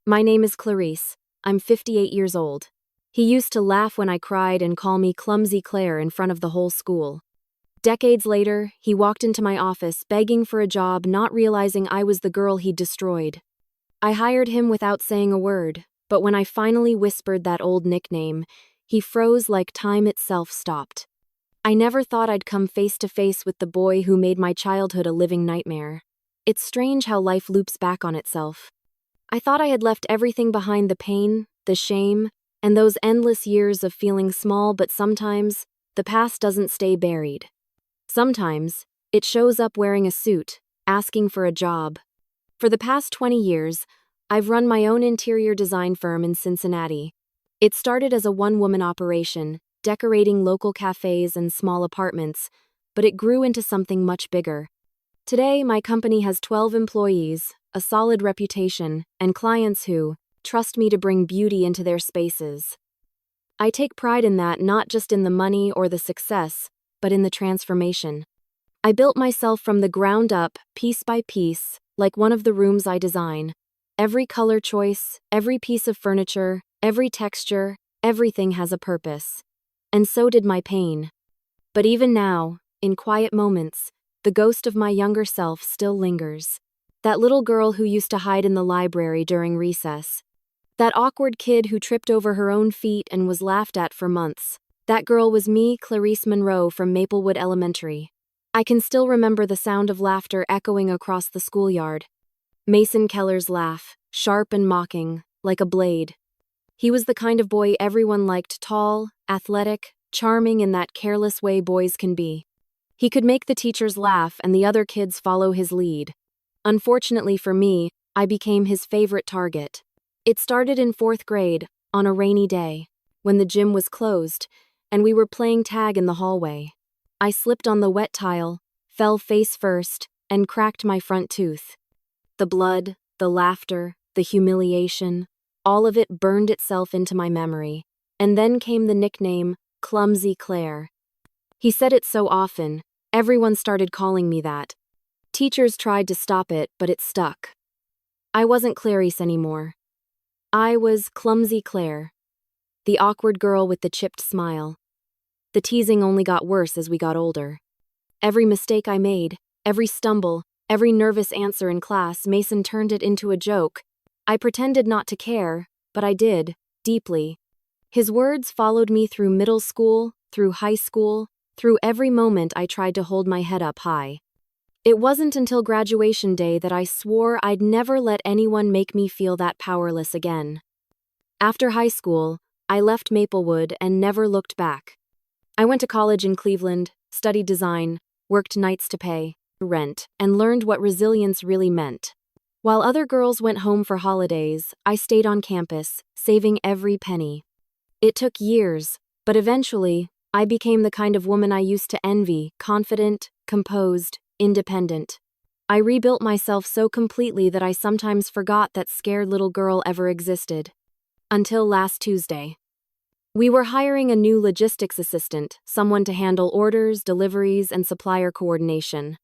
My name is Clarice. I'm 58 years old. He used to laugh when I cried and call me Clumsy Claire in front of the whole school. Decades later, he walked into my office begging for a job, not realizing I was the girl he'd destroyed. I hired him without saying a word, but when I finally whispered that old nickname, he froze like time itself stopped. I never thought I'd come face to face with the boy who made my childhood a living nightmare. It's strange how life loops back on itself. I thought I had left everything behind: the pain, the shame, and those endless years of feeling small, but sometimes, the past doesn't stay buried. Sometimes, it shows up wearing a suit, asking for a job. For the past 20 years, I've run my own interior design firm in Cincinnati. It started as a one-woman operation, decorating local cafes and small apartments, but it grew into something much bigger. Today, my company has 12 employees, a solid reputation, and clients who trust me to bring beauty into their spaces. I take pride in that, not just in the money or the success, but in the transformation. I built myself from the ground up, piece by piece, like one of the rooms I design. Every color choice, every piece of furniture, every texture, everything has a purpose. And so did my pain. But even now, in quiet moments, the ghost of my younger self still lingers. That little girl who used to hide in the library during recess. That awkward kid who tripped over her own feet and was laughed at for months. That girl was me, Clarice Monroe from Maplewood Elementary. I can still remember the sound of laughter echoing across the schoolyard. Mason Keller's laugh, sharp and mocking, like a blade. He was the kind of boy everyone liked: tall, athletic, charming in that careless way boys can be. He could make the teachers laugh and the other kids follow his lead. Unfortunately for me, I became his favorite target. It started in 4th grade, on a rainy day, when the gym was closed, and we were playing tag in the hallway. I slipped on the wet tile, fell face first, and cracked my front tooth. The blood, the laughter, the humiliation, all of it burned itself into my memory. And then came the nickname, Clumsy Claire. He said it so often, everyone started calling me that. Teachers tried to stop it, but it stuck. I wasn't Clarice anymore. I was Clumsy Claire, the awkward girl with the chipped smile. The teasing only got worse as we got older. Every mistake I made, every stumble, every nervous answer in class, Mason turned it into a joke. I pretended not to care, but I did, deeply. His words followed me through middle school, through high school, through every moment I tried to hold my head up high. It wasn't until graduation day that I swore I'd never let anyone make me feel that powerless again. After high school, I left Maplewood and never looked back. I went to college in Cleveland, studied design, worked nights to pay rent, and learned what resilience really meant. While other girls went home for holidays, I stayed on campus, saving every penny. It took years, but eventually, I became the kind of woman I used to envy: confident, composed, independent. I rebuilt myself so completely that I sometimes forgot that scared little girl ever existed. Until last Tuesday. We were hiring a new logistics assistant, someone to handle orders, deliveries, and supplier coordination.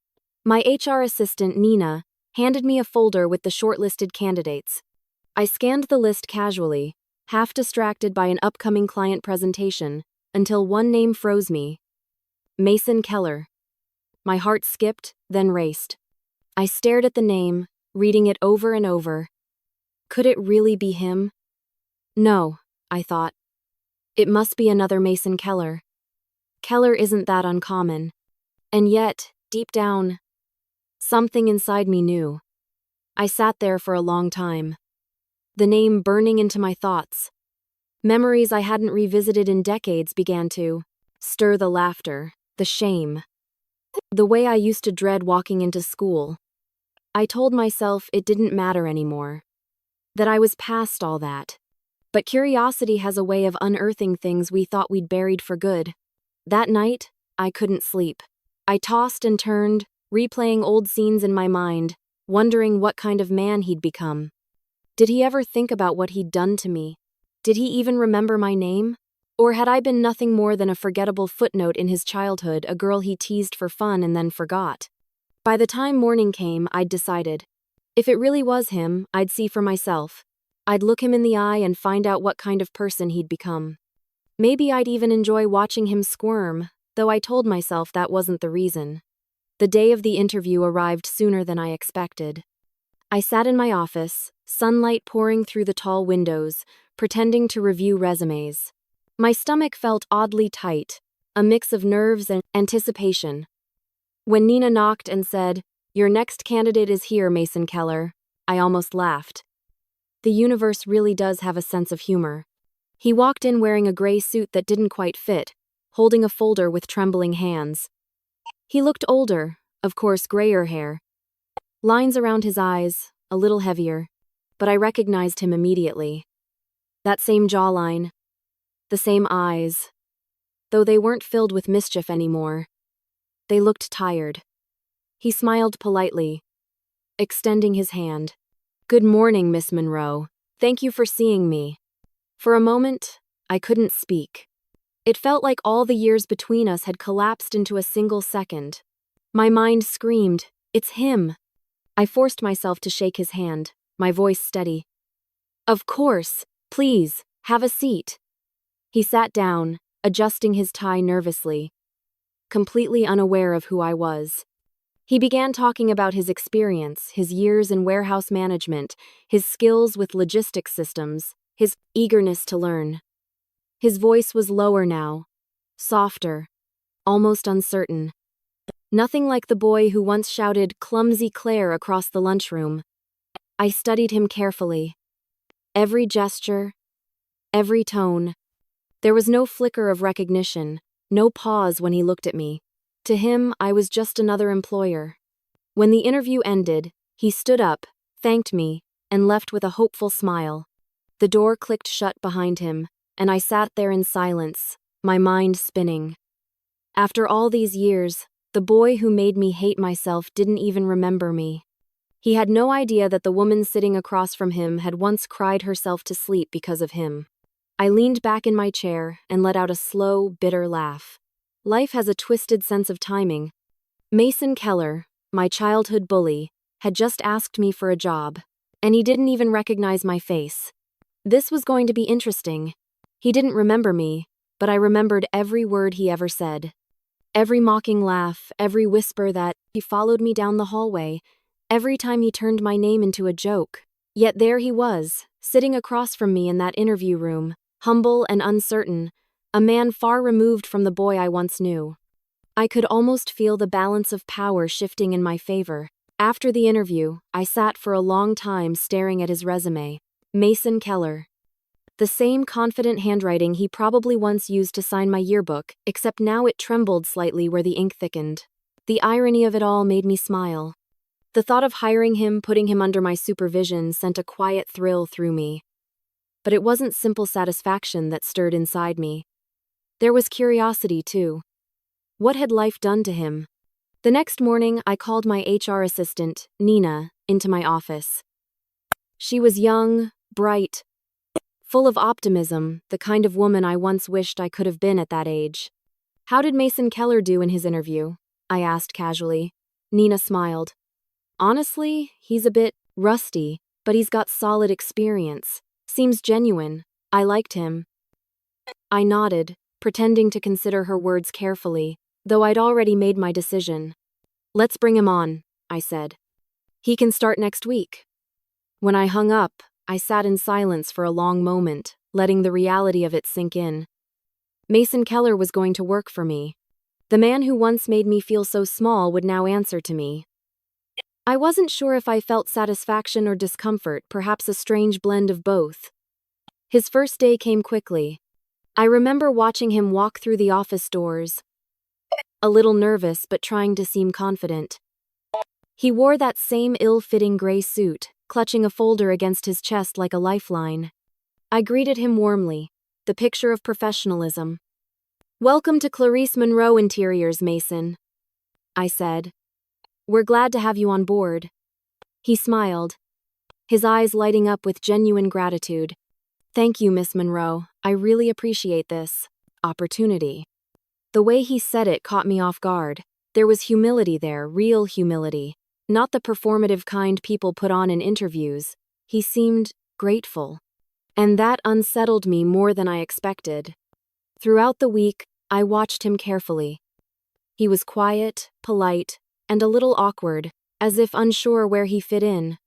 My HR assistant, Nina, handed me a folder with the shortlisted candidates. I scanned the list casually, half distracted by an upcoming client presentation, until one name froze me: Mason Keller. My heart skipped, then raced. I stared at the name, reading it over and over. Could it really be him? No, I thought. It must be another Mason Keller. Keller isn't that uncommon. And yet, deep down, something inside me knew. I sat there for a long time, the name burning into my thoughts. Memories I hadn't revisited in decades began to stir: the laughter, the shame, the way I used to dread walking into school. I told myself it didn't matter anymore, that I was past all that. But curiosity has a way of unearthing things we thought we'd buried for good. That night, I couldn't sleep. I tossed and turned, replaying old scenes in my mind, wondering what kind of man he'd become. Did he ever think about what he'd done to me? Did he even remember my name? Or had I been nothing more than a forgettable footnote in his childhood, a girl he teased for fun and then forgot? By the time morning came, I'd decided. If it really was him, I'd see for myself. I'd look him in the eye and find out what kind of person he'd become. Maybe I'd even enjoy watching him squirm, though I told myself that wasn't the reason. The day of the interview arrived sooner than I expected. I sat in my office, sunlight pouring through the tall windows, pretending to review resumes. My stomach felt oddly tight, a mix of nerves and anticipation. When Nina knocked and said, "Your next candidate is here, Mason Keller," I almost laughed. The universe really does have a sense of humor. He walked in wearing a gray suit that didn't quite fit, holding a folder with trembling hands. He looked older, of course, grayer hair. Lines around his eyes, a little heavier, but I recognized him immediately. That same jawline, the same eyes, though they weren't filled with mischief anymore. They looked tired. He smiled politely, extending his hand. "Good morning, Miss Monroe. Thank you for seeing me." For a moment, I couldn't speak. It felt like all the years between us had collapsed into a single second. My mind screamed, "It's him!" I forced myself to shake his hand, my voice steady. "Of course, please, have a seat." He sat down, adjusting his tie nervously, completely unaware of who I was. He began talking about his experience, his years in warehouse management, his skills with logistics systems, his eagerness to learn. His voice was lower now, softer, almost uncertain. Nothing like the boy who once shouted "Clumsy Claire" across the lunchroom. I studied him carefully. Every gesture, every tone. There was no flicker of recognition, no pause when he looked at me. To him, I was just another employer. When the interview ended, he stood up, thanked me, and left with a hopeful smile. The door clicked shut behind him, and I sat there in silence, my mind spinning. After all these years, the boy who made me hate myself didn't even remember me. He had no idea that the woman sitting across from him had once cried herself to sleep because of him. I leaned back in my chair and let out a slow, bitter laugh. Life has a twisted sense of timing. Mason Keller, my childhood bully, had just asked me for a job, and he didn't even recognize my face. This was going to be interesting. He didn't remember me, but I remembered every word he ever said. Every mocking laugh, every whisper that he followed me down the hallway, every time he turned my name into a joke. Yet there he was, sitting across from me in that interview room, humble and uncertain, a man far removed from the boy I once knew. I could almost feel the balance of power shifting in my favor. After the interview, I sat for a long time staring at his resume. Mason Keller. The same confident handwriting he probably once used to sign my yearbook, except now it trembled slightly where the ink thickened. The irony of it all made me smile. The thought of hiring him, putting him under my supervision, sent a quiet thrill through me. But it wasn't simple satisfaction that stirred inside me. There was curiosity, too. What had life done to him? The next morning, I called my HR assistant, Nina, into my office. She was young, bright, full of optimism, the kind of woman I once wished I could have been at that age. "How did Mason Keller do in his interview?" I asked casually. Nina smiled. "Honestly, he's a bit rusty, but he's got solid experience. Seems genuine. I liked him." I nodded, pretending to consider her words carefully, though I'd already made my decision. "Let's bring him on," I said. "He can start next week." When I hung up, I sat in silence for a long moment, letting the reality of it sink in. Mason Keller was going to work for me. The man who once made me feel so small would now answer to me. I wasn't sure if I felt satisfaction or discomfort, perhaps a strange blend of both. His first day came quickly. I remember watching him walk through the office doors, a little nervous but trying to seem confident. He wore that same ill-fitting gray suit, clutching a folder against his chest like a lifeline. I greeted him warmly, the picture of professionalism. "Welcome to Clarice Monroe Interiors, Mason," I said. "We're glad to have you on board." He smiled, his eyes lighting up with genuine gratitude. "Thank you, Miss Monroe. I really appreciate this opportunity." The way he said it caught me off guard. There was humility there, real humility. Not the performative kind people put on in interviews. He seemed grateful. And that unsettled me more than I expected. Throughout the week, I watched him carefully. He was quiet, polite, and a little awkward, as if unsure where he fit in.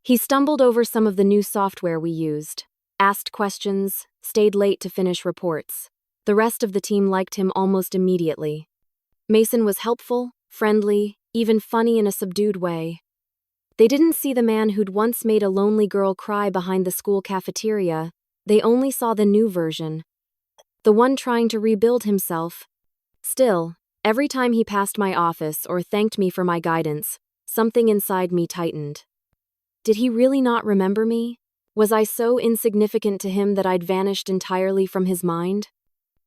He stumbled over some of the new software we used, asked questions, stayed late to finish reports. The rest of the team liked him almost immediately. Mason was helpful, friendly, even funny in a subdued way. They didn't see the man who'd once made a lonely girl cry behind the school cafeteria. They only saw the new version. The one trying to rebuild himself. Still, every time he passed my office or thanked me for my guidance, something inside me tightened. Did he really not remember me? Was I so insignificant to him that I'd vanished entirely from his mind?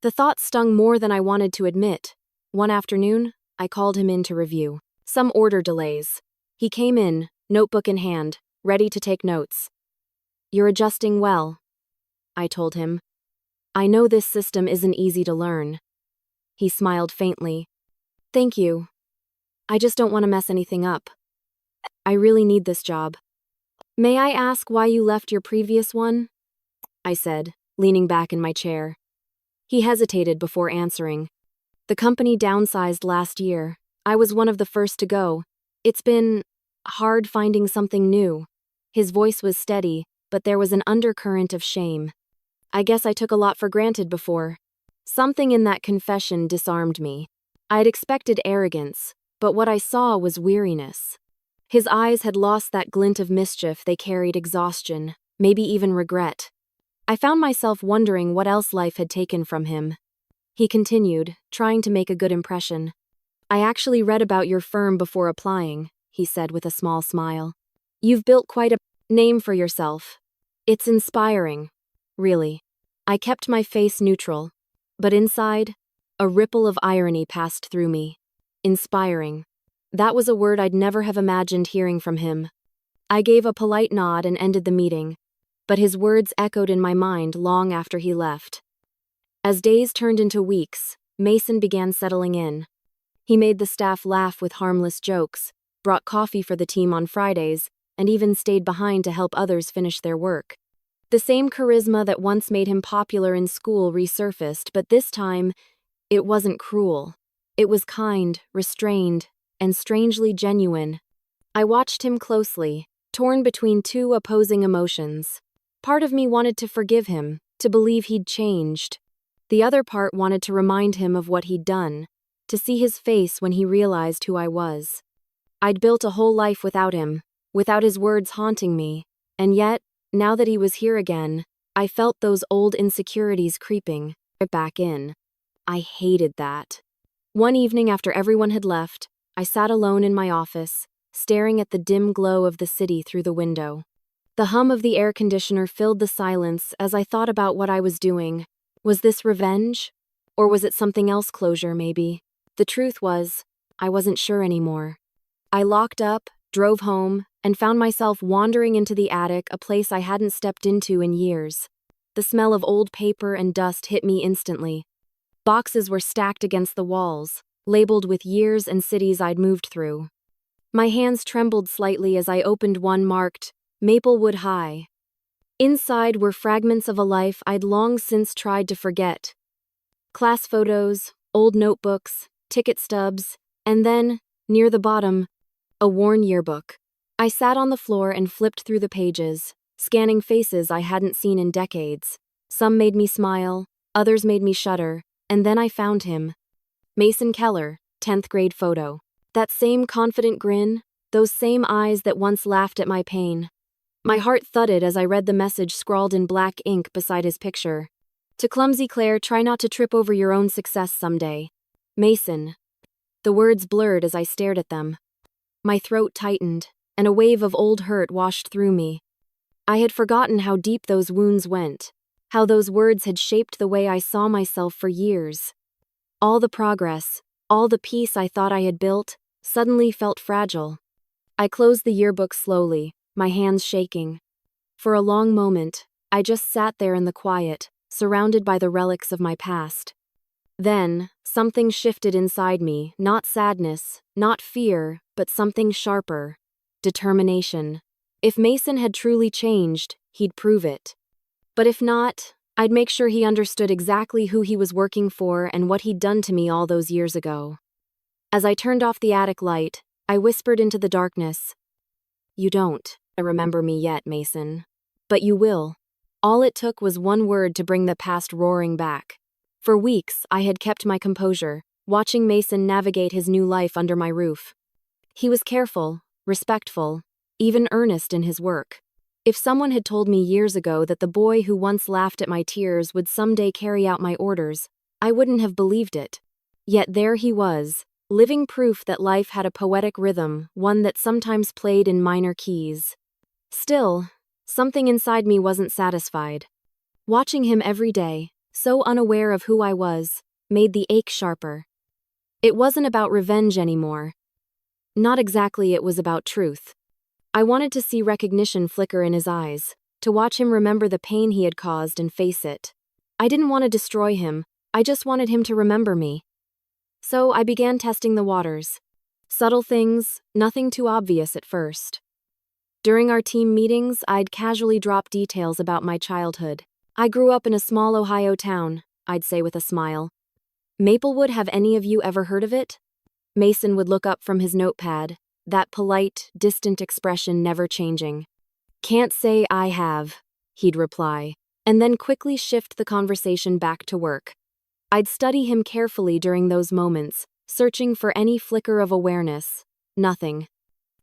The thought stung more than I wanted to admit. One afternoon, I called him in to review some order delays. He came in, notebook in hand, ready to take notes. "You're adjusting well," I told him. "I know this system isn't easy to learn." He smiled faintly. "Thank you. I just don't want to mess anything up. I really need this job." "May I ask why you left your previous one?" I said, leaning back in my chair. He hesitated before answering. "The company downsized last year. I was one of the first to go. It's been hard finding something new." His voice was steady, but there was an undercurrent of shame. I guess I took a lot for granted before. Something in that confession disarmed me. I'd expected arrogance, but what I saw was weariness. His eyes had lost that glint of mischief they carried exhaustion, maybe even regret. I found myself wondering what else life had taken from him. He continued, trying to make a good impression. "I actually read about your firm before applying," he said with a small smile. "You've built quite a name for yourself. It's inspiring, really." I kept my face neutral, but inside, a ripple of irony passed through me. Inspiring. That was a word I'd never have imagined hearing from him. I gave a polite nod and ended the meeting, but his words echoed in my mind long after he left. As days turned into weeks, Mason began settling in. He made the staff laugh with harmless jokes, brought coffee for the team on Fridays, and even stayed behind to help others finish their work. The same charisma that once made him popular in school resurfaced, but this time, it wasn't cruel. It was kind, restrained, and strangely genuine. I watched him closely, torn between two opposing emotions. Part of me wanted to forgive him, to believe he'd changed. The other part wanted to remind him of what he'd done, to see his face when he realized who I was. I'd built a whole life without him, without his words haunting me, and yet, now that he was here again, I felt those old insecurities creeping back in. I hated that. One evening after everyone had left, I sat alone in my office, staring at the dim glow of the city through the window. The hum of the air conditioner filled the silence as I thought about what I was doing. Was this revenge? Or was it something else? Closure, maybe. The truth was, I wasn't sure anymore. I locked up, drove home, and found myself wandering into the attic, a place I hadn't stepped into in years. The smell of old paper and dust hit me instantly. Boxes were stacked against the walls, labeled with years and cities I'd moved through. My hands trembled slightly as I opened one marked Maplewood High. Inside were fragments of a life I'd long since tried to forget. Class photos, old notebooks, ticket stubs, and then, near the bottom, a worn yearbook. I sat on the floor and flipped through the pages, scanning faces I hadn't seen in decades. Some made me smile, others made me shudder, and then I found him. Mason Keller, 10th grade photo. That same confident grin, those same eyes that once laughed at my pain. My heart thudded as I read the message scrawled in black ink beside his picture. "To clumsy Claire, try not to trip over your own success someday. Mason." The words blurred as I stared at them. My throat tightened, and a wave of old hurt washed through me. I had forgotten how deep those wounds went, how those words had shaped the way I saw myself for years. All the progress, all the peace I thought I had built, suddenly felt fragile. I closed the yearbook slowly, my hands shaking. For a long moment, I just sat there in the quiet, surrounded by the relics of my past. Then, something shifted inside me, not sadness, not fear, but something sharper. Determination. If Mason had truly changed, he'd prove it. But if not, I'd make sure he understood exactly who he was working for and what he'd done to me all those years ago. As I turned off the attic light, I whispered into the darkness, "You don't remember me yet, Mason. But you will." All it took was one word to bring the past roaring back. For weeks, I had kept my composure, watching Mason navigate his new life under my roof. He was careful, respectful, even earnest in his work. If someone had told me years ago that the boy who once laughed at my tears would someday carry out my orders, I wouldn't have believed it. Yet there he was, living proof that life had a poetic rhythm, one that sometimes played in minor keys. Still, something inside me wasn't satisfied. Watching him every day, so unaware of who I was, made the ache sharper. It wasn't about revenge anymore. Not exactly, it was about truth. I wanted to see recognition flicker in his eyes, to watch him remember the pain he had caused and face it. I didn't want to destroy him, I just wanted him to remember me. So I began testing the waters. Subtle things, nothing too obvious at first. During our team meetings, I'd casually drop details about my childhood. "I grew up in a small Ohio town," I'd say with a smile. "Maplewood, have any of you ever heard of it?" Mason would look up from his notepad, that polite, distant expression never changing. "Can't say I have," he'd reply, and then quickly shift the conversation back to work. I'd study him carefully during those moments, searching for any flicker of awareness. Nothing.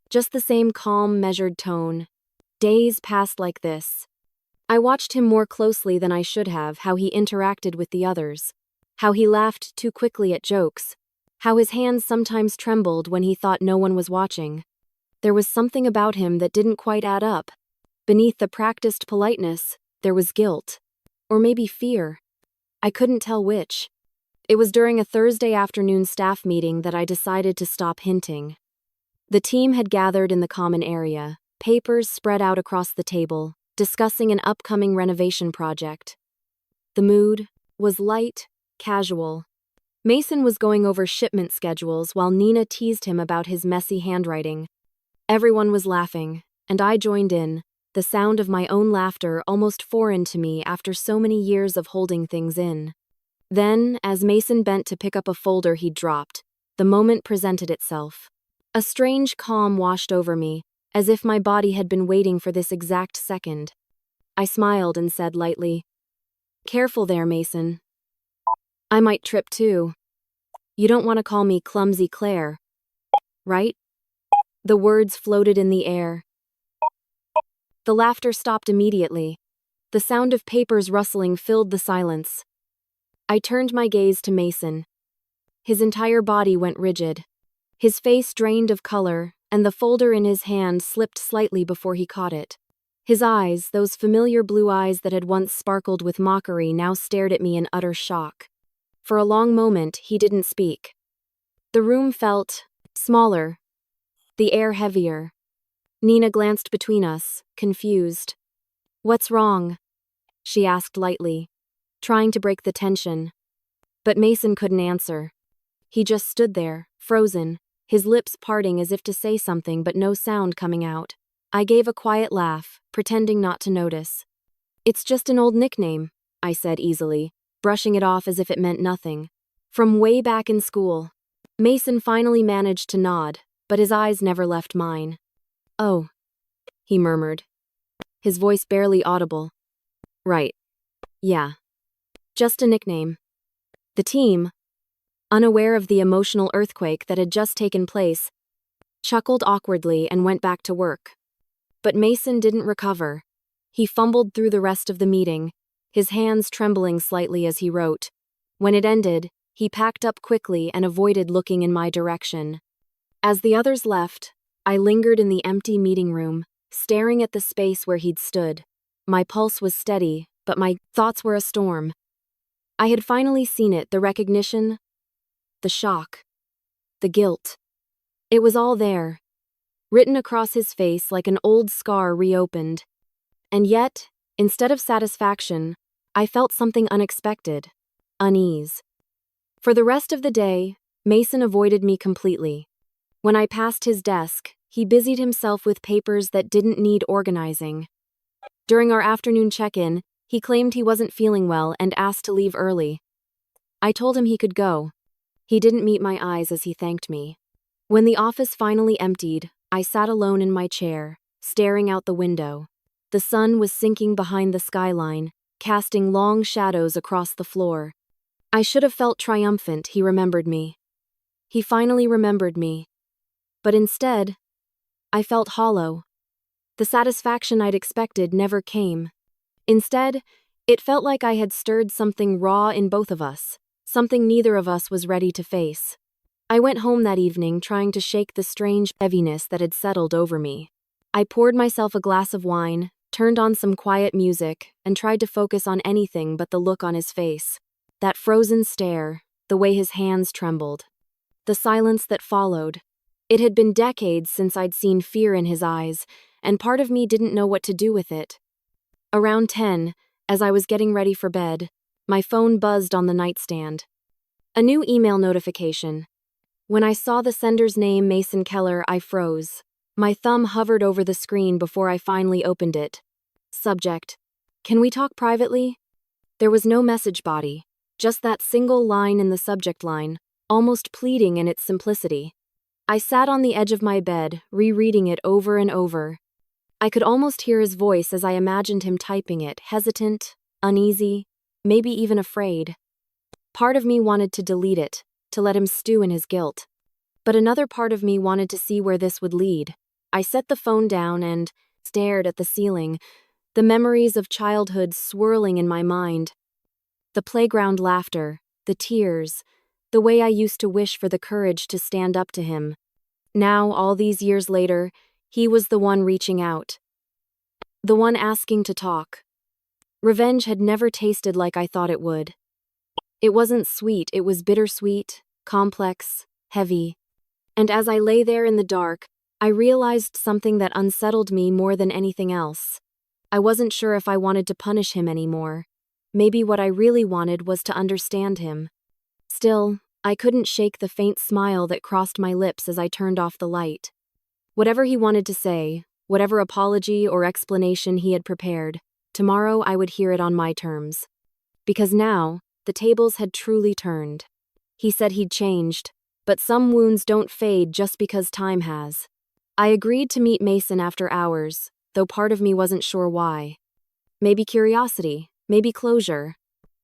Just the same calm, measured tone. Days passed like this. I watched him more closely than I should have, how he interacted with the others. How he laughed too quickly at jokes. How his hands sometimes trembled when he thought no one was watching. There was something about him that didn't quite add up. Beneath the practiced politeness, there was guilt. Or maybe fear. I couldn't tell which. It was during a Thursday afternoon staff meeting that I decided to stop hinting. The team had gathered in the common area, papers spread out across the table, discussing an upcoming renovation project. The mood was light, casual. Mason was going over shipment schedules while Nina teased him about his messy handwriting. Everyone was laughing, and I joined in, the sound of my own laughter almost foreign to me after so many years of holding things in. Then, as Mason bent to pick up a folder he'd dropped, the moment presented itself. A strange calm washed over me, as if my body had been waiting for this exact second. I smiled and said lightly, "Careful there, Mason. I might trip too. You don't want to call me Clumsy Claire, right?" The words floated in the air. The laughter stopped immediately. The sound of papers rustling filled the silence. I turned my gaze to Mason. His entire body went rigid. His face drained of color, and the folder in his hand slipped slightly before he caught it. His eyes, those familiar blue eyes that had once sparkled with mockery, now stared at me in utter shock. For a long moment, he didn't speak. The room felt smaller, the air heavier. Nina glanced between us, confused. "What's wrong?" she asked lightly, trying to break the tension. But Mason couldn't answer. He just stood there, frozen, his lips parting as if to say something but no sound coming out. I gave a quiet laugh, pretending not to notice. "It's just an old nickname," I said easily, brushing it off as if it meant nothing. "From way back in school." Mason finally managed to nod, but his eyes never left mine. "Oh," he murmured, his voice barely audible. "Right. Yeah. Just a nickname." The team, unaware of the emotional earthquake that had just taken place, chuckled awkwardly and went back to work. But Mason didn't recover. He fumbled through the rest of the meeting, his hands trembling slightly as he wrote. When it ended, he packed up quickly and avoided looking in my direction. As the others left, I lingered in the empty meeting room, staring at the space where he'd stood. My pulse was steady, but my thoughts were a storm. I had finally seen it, the recognition, the shock, the guilt. It was all there, written across his face like an old scar reopened. And yet, instead of satisfaction, I felt something unexpected, unease. For the rest of the day, Mason avoided me completely. When I passed his desk, he busied himself with papers that didn't need organizing. During our afternoon check-in, he claimed he wasn't feeling well and asked to leave early. I told him he could go. He didn't meet my eyes as he thanked me. When the office finally emptied, I sat alone in my chair, staring out the window. The sun was sinking behind the skyline, casting long shadows across the floor. I should have felt triumphant he remembered me. He finally remembered me. But instead, I felt hollow. The satisfaction I'd expected never came. Instead, it felt like I had stirred something raw in both of us, something neither of us was ready to face. I went home that evening trying to shake the strange heaviness that had settled over me. I poured myself a glass of wine, turned on some quiet music, and tried to focus on anything but the look on his face. That frozen stare, the way his hands trembled. The silence that followed. It had been decades since I'd seen fear in his eyes, and part of me didn't know what to do with it. Around 10, as I was getting ready for bed, my phone buzzed on the nightstand. A new email notification. When I saw the sender's name, Mason Keller, I froze. My thumb hovered over the screen before I finally opened it. Subject: Can we talk privately? There was no message body, just that single line in the subject line, almost pleading in its simplicity. I sat on the edge of my bed, rereading it over and over. I could almost hear his voice as I imagined him typing it, hesitant, uneasy, maybe even afraid. Part of me wanted to delete it, to let him stew in his guilt. But another part of me wanted to see where this would lead. I set the phone down and stared at the ceiling, the memories of childhood swirling in my mind. The playground laughter, the tears, the way I used to wish for the courage to stand up to him. Now, all these years later, he was the one reaching out. The one asking to talk. Revenge had never tasted like I thought it would. It wasn't sweet, it was bittersweet, complex, heavy. And as I lay there in the dark, I realized something that unsettled me more than anything else. I wasn't sure if I wanted to punish him anymore. Maybe what I really wanted was to understand him. Still, I couldn't shake the faint smile that crossed my lips as I turned off the light. Whatever he wanted to say, whatever apology or explanation he had prepared, tomorrow I would hear it on my terms. Because now, the tables had truly turned. He said he'd changed, but some wounds don't fade just because time has. I agreed to meet Mason after hours, though part of me wasn't sure why. Maybe curiosity, maybe closure.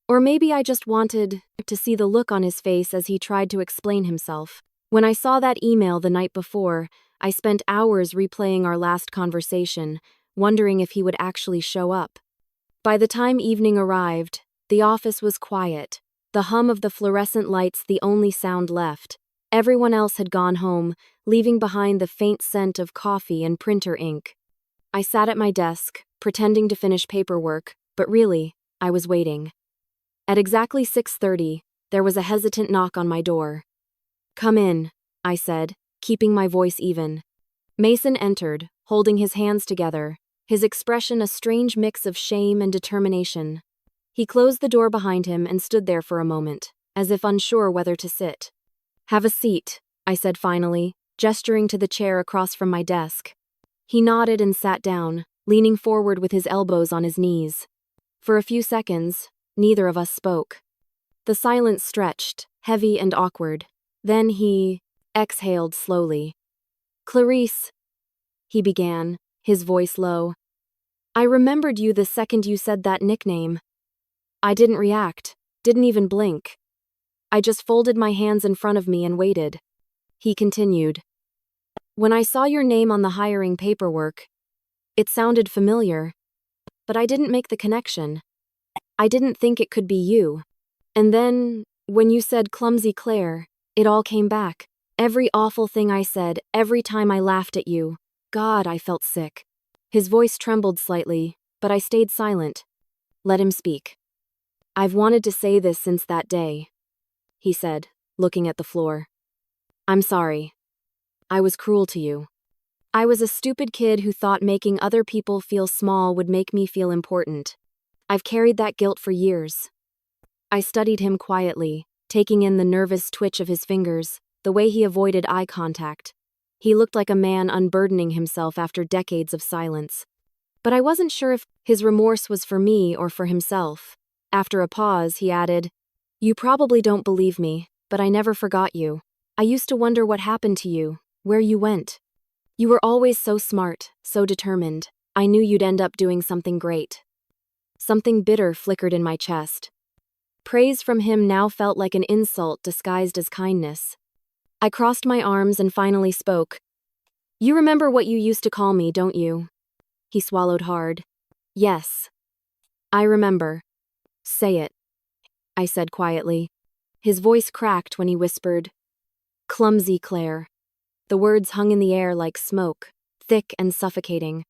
Or maybe I just wanted to see the look on his face as he tried to explain himself. When I saw that email the night before, I spent hours replaying our last conversation, wondering if he would actually show up. By the time evening arrived, the office was quiet, the hum of the fluorescent lights the only sound left. Everyone else had gone home, leaving behind the faint scent of coffee and printer ink. I sat at my desk, pretending to finish paperwork, but really, I was waiting. At exactly 6:30, there was a hesitant knock on my door. "Come in," I said, keeping my voice even. Mason entered, holding his hands together, his expression a strange mix of shame and determination. He closed the door behind him and stood there for a moment, as if unsure whether to sit. "Have a seat," I said finally, gesturing to the chair across from my desk. He nodded and sat down, leaning forward with his elbows on his knees. For a few seconds, neither of us spoke. The silence stretched, heavy and awkward. Then he exhaled slowly. "Clarice," he began, his voice low. "I remembered you the second you said that nickname." I didn't react, didn't even blink. I just folded my hands in front of me and waited. He continued. "When I saw your name on the hiring paperwork, it sounded familiar, but I didn't make the connection. I didn't think it could be you. And then, when you said Clumsy Claire, it all came back. Every awful thing I said, every time I laughed at you. God, I felt sick." His voice trembled slightly, but I stayed silent. Let him speak. "I've wanted to say this since that day," he said, looking at the floor. "I'm sorry. I was cruel to you. I was a stupid kid who thought making other people feel small would make me feel important. I've carried that guilt for years." I studied him quietly, taking in the nervous twitch of his fingers, the way he avoided eye contact. He looked like a man unburdening himself after decades of silence. But I wasn't sure if his remorse was for me or for himself. After a pause, he added, "You probably don't believe me, but I never forgot you. I used to wonder what happened to you, where you went. You were always so smart, so determined. I knew you'd end up doing something great." Something bitter flickered in my chest. Praise from him now felt like an insult disguised as kindness. I crossed my arms and finally spoke. "You remember what you used to call me, don't you?" He swallowed hard. "Yes. I remember." "Say it," I said quietly. His voice cracked when he whispered, "Clumsy Claire." The words hung in the air like smoke, thick and suffocating.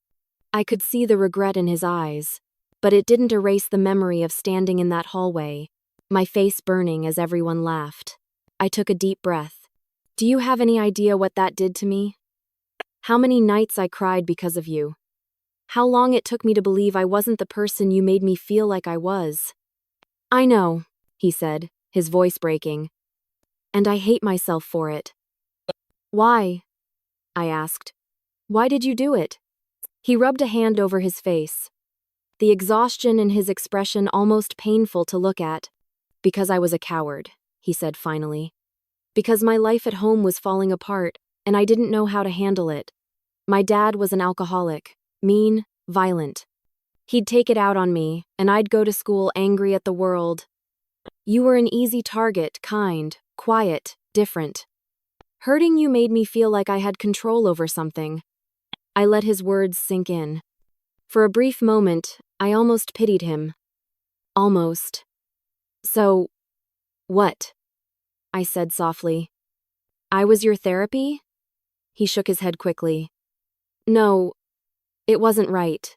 I could see the regret in his eyes, but it didn't erase the memory of standing in that hallway, my face burning as everyone laughed. I took a deep breath. Do you have any idea what that did to me? How many nights I cried because of you? How long it took me to believe I wasn't the person you made me feel like I was? "I know," he said, his voice breaking. "And I hate myself for it." "Why?" I asked. "Why did you do it?" He rubbed a hand over his face, the exhaustion in his expression almost painful to look at. "Because I was a coward," he said finally. "Because my life at home was falling apart, and I didn't know how to handle it. My dad was an alcoholic, mean, violent. He'd take it out on me, and I'd go to school angry at the world. You were an easy target, kind, quiet, different. Hurting you made me feel like I had control over something." I let his words sink in. For a brief moment, I almost pitied him. Almost. "So, what?" I said softly. "I was your therapy?" He shook his head quickly. "No, it wasn't right.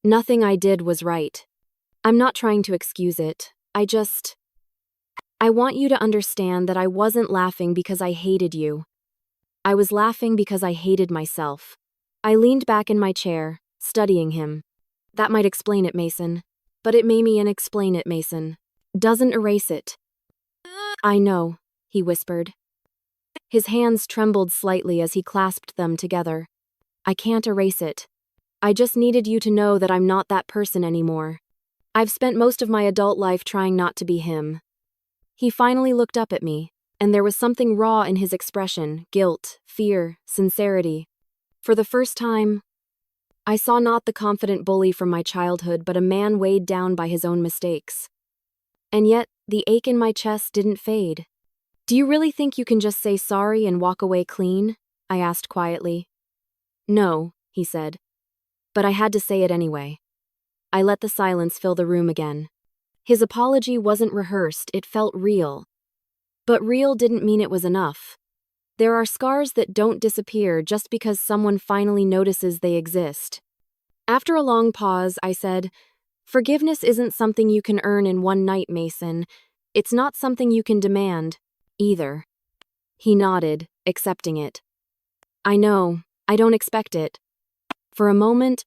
Nothing I did was right. I'm not trying to excuse it. I want you to understand that I wasn't laughing because I hated you. I was laughing because I hated myself." I leaned back in my chair, studying him. "That might explain it, Mason. But it may me and explain it, Mason. Doesn't erase it." "I know," he whispered. His hands trembled slightly as he clasped them together. "I can't erase it. I just needed you to know that I'm not that person anymore. I've spent most of my adult life trying not to be him." He finally looked up at me, and there was something raw in his expression, guilt, fear, sincerity. For the first time, I saw not the confident bully from my childhood, but a man weighed down by his own mistakes. And yet, the ache in my chest didn't fade. "Do you really think you can just say sorry and walk away clean?" I asked quietly. "No," he said. But I had to say it anyway. I let the silence fill the room again. His apology wasn't rehearsed, it felt real. But real didn't mean it was enough. There are scars that don't disappear just because someone finally notices they exist. After a long pause, I said, "Forgiveness isn't something you can earn in one night, Mason. It's not something you can demand, either." He nodded, accepting it. "I know, I don't expect it." For a moment,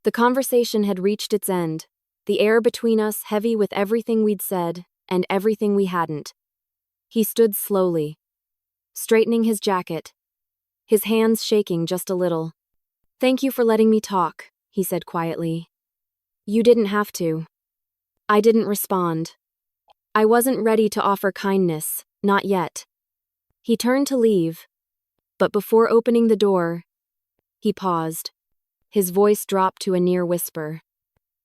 the conversation had reached its end, the air between us heavy with everything we'd said and everything we hadn't. He stood slowly, straightening his jacket, his hands shaking just a little. "Thank you for letting me talk," he said quietly. "You didn't have to." I didn't respond. I wasn't ready to offer kindness, not yet. He turned to leave, but before opening the door, he paused. His voice dropped to a near whisper.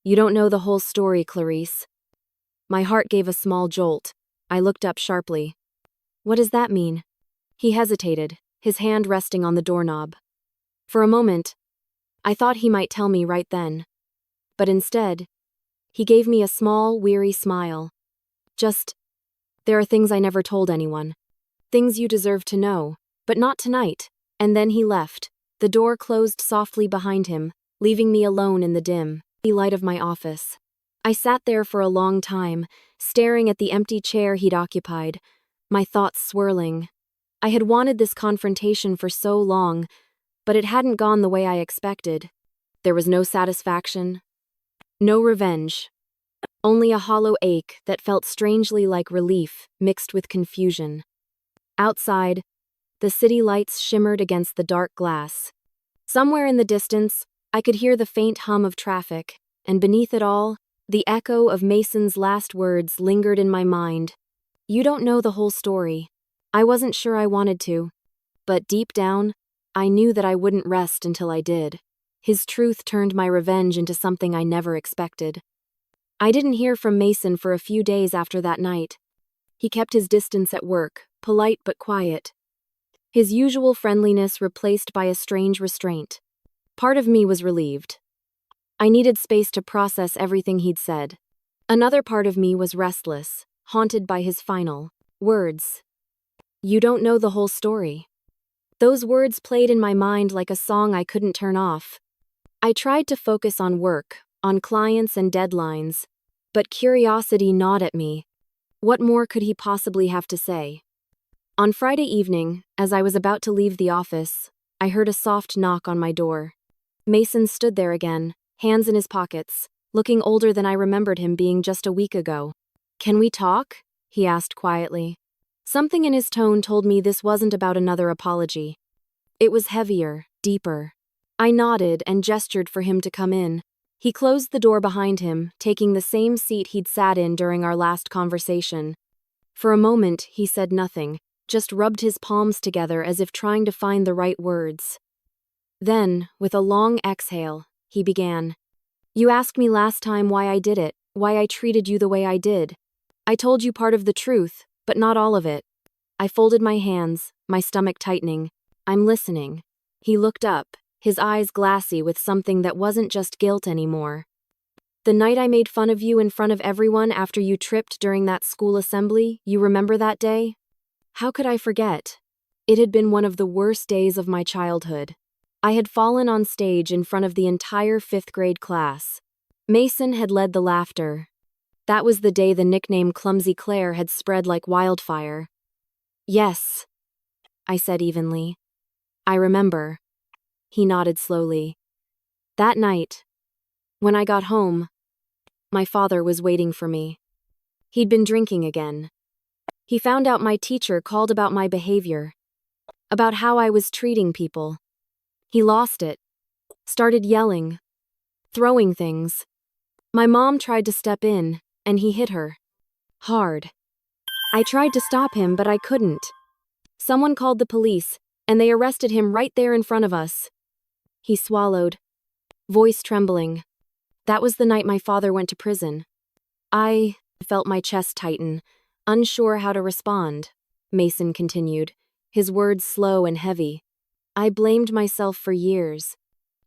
"You don't know the whole story, Clarice." My heart gave a small jolt. I looked up sharply. "What does that mean?" He hesitated, his hand resting on the doorknob. For a moment, I thought he might tell me right then. But instead, he gave me a small, weary smile. There are things I never told anyone. Things you deserve to know, but not tonight." And then he left. The door closed softly behind him, leaving me alone in the dim light of my office. I sat there for a long time, staring at the empty chair he'd occupied, my thoughts swirling. I had wanted this confrontation for so long, but it hadn't gone the way I expected. There was no satisfaction, no revenge, only a hollow ache that felt strangely like relief mixed with confusion. Outside, the city lights shimmered against the dark glass. Somewhere in the distance, I could hear the faint hum of traffic, and beneath it all, the echo of Mason's last words lingered in my mind. You don't know the whole story. I wasn't sure I wanted to, but deep down, I knew that I wouldn't rest until I did. His truth turned my revenge into something I never expected. I didn't hear from Mason for a few days after that night. He kept his distance at work, polite but quiet. His usual friendliness replaced by a strange restraint. Part of me was relieved. I needed space to process everything he'd said. Another part of me was restless, haunted by his final words. You don't know the whole story. Those words played in my mind like a song I couldn't turn off. I tried to focus on work, on clients and deadlines, but curiosity gnawed at me. What more could he possibly have to say? On Friday evening, as I was about to leave the office, I heard a soft knock on my door. Mason stood there again, hands in his pockets, looking older than I remembered him being just a week ago. Can we talk? He asked quietly. Something in his tone told me this wasn't about another apology. It was heavier, deeper. I nodded and gestured for him to come in. He closed the door behind him, taking the same seat he'd sat in during our last conversation. For a moment, he said nothing, just rubbed his palms together as if trying to find the right words. Then, with a long exhale, he began. You asked me last time why I did it, why I treated you the way I did. I told you part of the truth, but not all of it. I folded my hands, my stomach tightening. I'm listening. He looked up, his eyes glassy with something that wasn't just guilt anymore. The night I made fun of you in front of everyone after you tripped during that school assembly, you remember that day? How could I forget? It had been one of the worst days of my childhood. I had fallen on stage in front of the entire fifth-grade class. Mason had led the laughter. That was the day the nickname Clumsy Claire had spread like wildfire. Yes, I said evenly. I remember. He nodded slowly. That night, when I got home, my father was waiting for me. He'd been drinking again. He found out my teacher called about my behavior, about how I was treating people. He lost it, started yelling, throwing things. My mom tried to step in, and he hit her. Hard. I tried to stop him, but I couldn't. Someone called the police, and they arrested him right there in front of us. He swallowed, voice trembling. That was the night my father went to prison. I felt my chest tighten, unsure how to respond. Mason continued, his words slow and heavy. I blamed myself for years.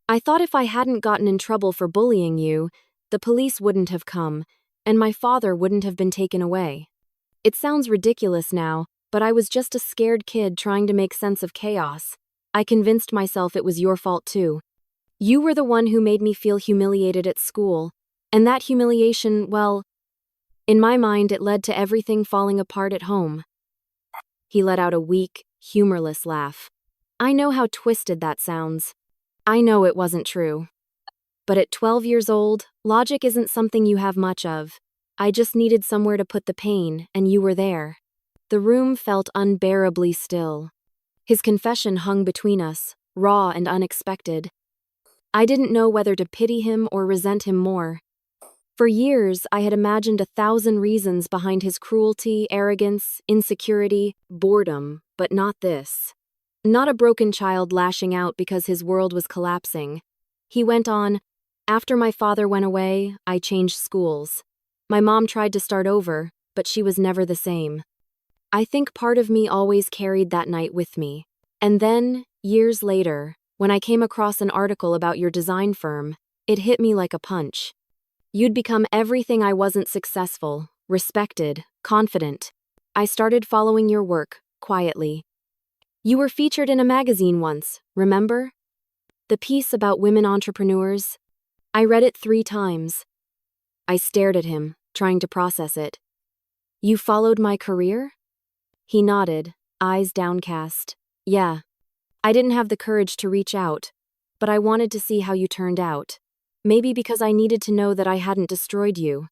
I thought if I hadn't gotten in trouble for bullying you, the police wouldn't have come, and my father wouldn't have been taken away. It sounds ridiculous now, but I was just a scared kid trying to make sense of chaos. I convinced myself it was your fault too. You were the one who made me feel humiliated at school, and that humiliation, well, in my mind it led to everything falling apart at home. He let out a weak, humorless laugh. I know how twisted that sounds. I know it wasn't true. But at 12 years old, logic isn't something you have much of. I just needed somewhere to put the pain, and you were there. The room felt unbearably still. His confession hung between us, raw and unexpected. I didn't know whether to pity him or resent him more. For years, I had imagined 1,000 reasons behind his cruelty, arrogance, insecurity, boredom, but not this. Not a broken child lashing out because his world was collapsing. He went on, after my father went away, I changed schools. My mom tried to start over, but she was never the same. I think part of me always carried that night with me. And then, years later, when I came across an article about your design firm, it hit me like a punch. You'd become everything I wasn't: successful, respected, confident. I started following your work, quietly. You were featured in a magazine once, remember? The piece about women entrepreneurs. I read it 3 times. I stared at him, trying to process it. You followed my career? He nodded, eyes downcast. Yeah. I didn't have the courage to reach out, but I wanted to see how you turned out. Maybe because I needed to know that I hadn't destroyed you.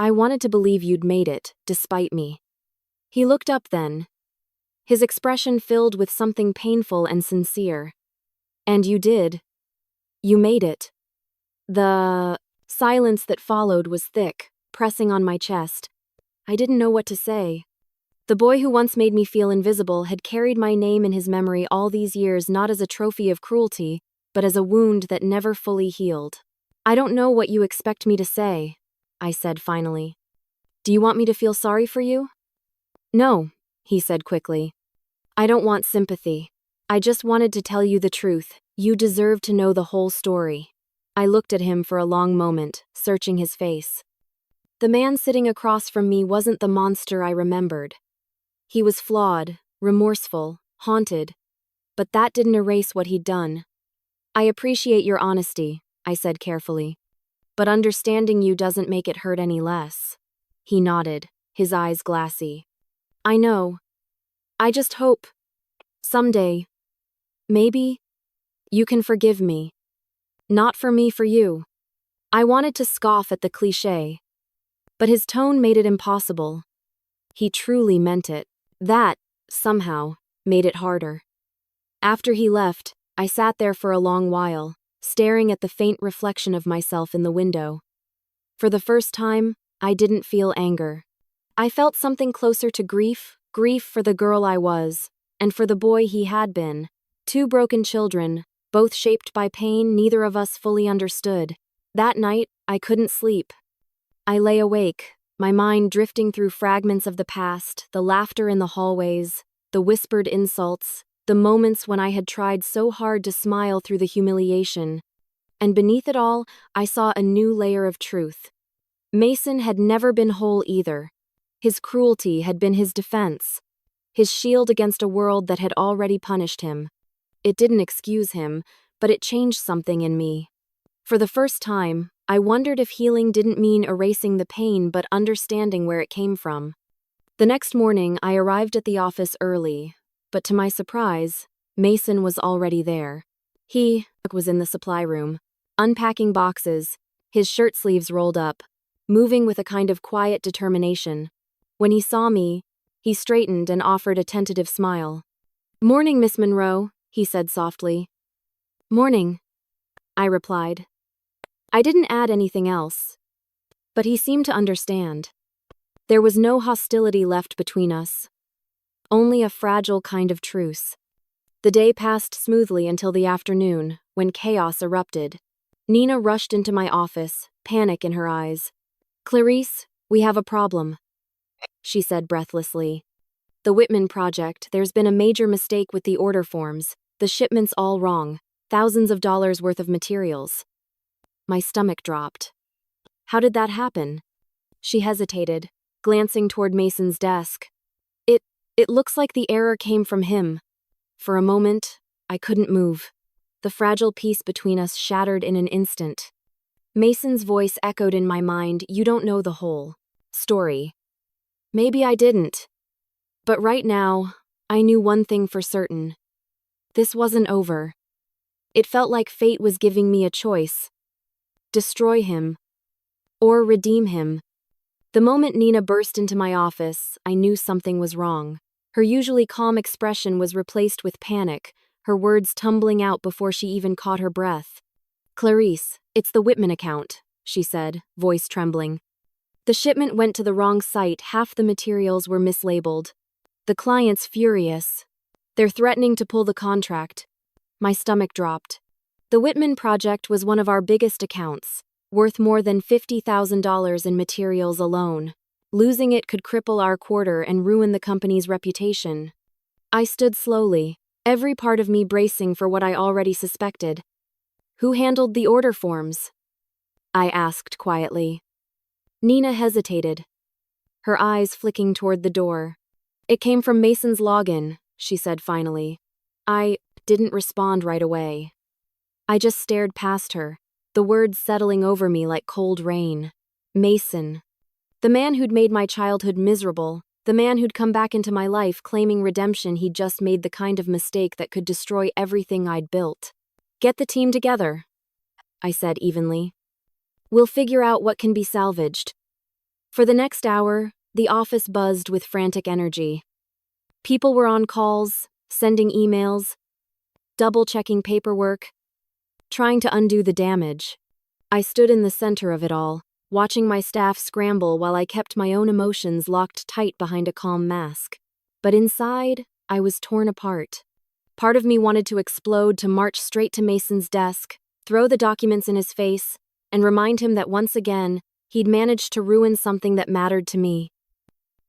I wanted to believe you'd made it, despite me. He looked up then, his expression filled with something painful and sincere. And you did. You made it. The silence that followed was thick, pressing on my chest. I didn't know what to say. The boy who once made me feel invisible had carried my name in his memory all these years, not as a trophy of cruelty, but as a wound that never fully healed. I don't know what you expect me to say, I said finally. Do you want me to feel sorry for you? No, he said quickly. I don't want sympathy. I just wanted to tell you the truth. You deserve to know the whole story. I looked at him for a long moment, searching his face. The man sitting across from me wasn't the monster I remembered. He was flawed, remorseful, haunted, but that didn't erase what he'd done. I appreciate your honesty, I said carefully, but understanding you doesn't make it hurt any less. He nodded, his eyes glassy. I know. I just hope, someday, maybe, you can forgive me. Not for me, for you. I wanted to scoff at the cliché, but his tone made it impossible. He truly meant it. That, somehow, made it harder. After he left, I sat there for a long while, staring at the faint reflection of myself in the window. For the first time, I didn't feel anger. I felt something closer to grief for the girl I was, and for the boy he had been. Two broken children, both shaped by pain neither of us fully understood. That night, I couldn't sleep. I lay awake, my mind drifting through fragments of the past, the laughter in the hallways, the whispered insults, the moments when I had tried so hard to smile through the humiliation. And beneath it all, I saw a new layer of truth. Mason had never been whole either. His cruelty had been his defense, his shield against a world that had already punished him. It didn't excuse him, but it changed something in me. For the first time, I wondered if healing didn't mean erasing the pain but understanding where it came from. The next morning, I arrived at the office early, but to my surprise, Mason was already there. He was in the supply room, unpacking boxes, his shirt sleeves rolled up, moving with a kind of quiet determination. When he saw me, he straightened and offered a tentative smile. "Morning, Miss Monroe," he said softly. "Morning," I replied. I didn't add anything else, but he seemed to understand. There was no hostility left between us, only a fragile kind of truce. The day passed smoothly until the afternoon, when chaos erupted. Nina rushed into my office, panic in her eyes. "Clarice, we have a problem," she said breathlessly. "The Whitman project, there's been a major mistake with the order forms, the shipment's all wrong, thousands of dollars worth of materials." My stomach dropped. "How did that happen?" She hesitated, glancing toward Mason's desk. It looks like the error came from him." For a moment, I couldn't move. The fragile peace between us shattered in an instant. Mason's voice echoed in my mind, "You don't know the whole story." Maybe I didn't. But right now, I knew one thing for certain. This wasn't over. It felt like fate was giving me a choice. Destroy him, or redeem him. The moment Nina burst into my office, I knew something was wrong. Her usually calm expression was replaced with panic, her words tumbling out before she even caught her breath. "Clarice, it's the Whitman account," she said, voice trembling. "The shipment went to the wrong site, half the materials were mislabeled. The client's furious. They're threatening to pull the contract." My stomach dropped. The Whitman project was one of our biggest accounts, worth more than $50,000 in materials alone. Losing it could cripple our quarter and ruin the company's reputation. I stood slowly, every part of me bracing for what I already suspected. "Who handled the order forms?" I asked quietly. Nina hesitated, her eyes flicking toward the door. "It came from Mason's login," she said finally. I didn't respond right away. I just stared past her, the words settling over me like cold rain. Mason. The man who'd made my childhood miserable, the man who'd come back into my life claiming redemption. He'd just made the kind of mistake that could destroy everything I'd built. "Get the team together," I said evenly. "We'll figure out what can be salvaged." For the next hour, the office buzzed with frantic energy. People were on calls, sending emails, double-checking paperwork. trying to undo the damage. I stood in the center of it all, watching my staff scramble while I kept my own emotions locked tight behind a calm mask. But inside, I was torn apart. Part of me wanted to explode, to march straight to Mason's desk, throw the documents in his face, and remind him that once again, he'd managed to ruin something that mattered to me.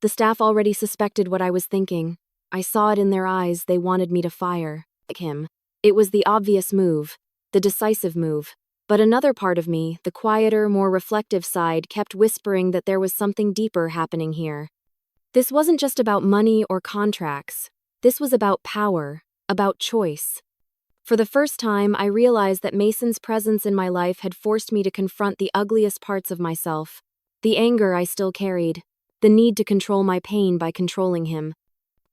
The staff already suspected what I was thinking. I saw it in their eyes. They wanted me to fire him. It was the obvious move, the decisive move. But another part of me, the quieter, more reflective side, kept whispering that there was something deeper happening here. This wasn't just about money or contracts. This was about power, about choice. For the first time, I realized that Mason's presence in my life had forced me to confront the ugliest parts of myself. The anger I still carried, the need to control my pain by controlling him.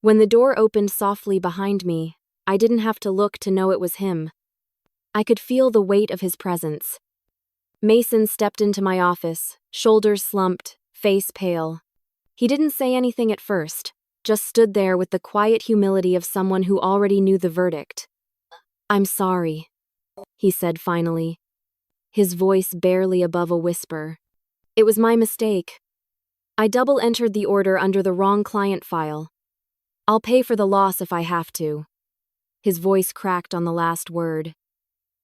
When the door opened softly behind me, I didn't have to look to know it was him. I could feel the weight of his presence. Mason stepped into my office, shoulders slumped, face pale. He didn't say anything at first, just stood there with the quiet humility of someone who already knew the verdict. "I'm sorry," he said finally, his voice barely above a whisper. "It was my mistake. I double-entered the order under the wrong client file. I'll pay for the loss if I have to." His voice cracked on the last word.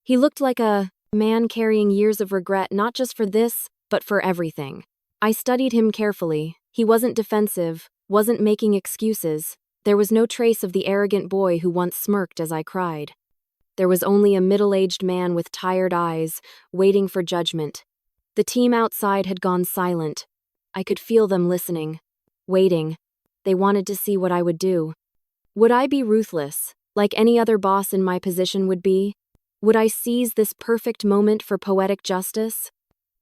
He looked like a man carrying years of regret, not just for this, but for everything. I studied him carefully. He wasn't defensive, wasn't making excuses. There was no trace of the arrogant boy who once smirked as I cried. There was only a middle-aged man with tired eyes, waiting for judgment. The team outside had gone silent. I could feel them listening, waiting. They wanted to see what I would do. Would I be ruthless, like any other boss in my position would be? Would I seize this perfect moment for poetic justice?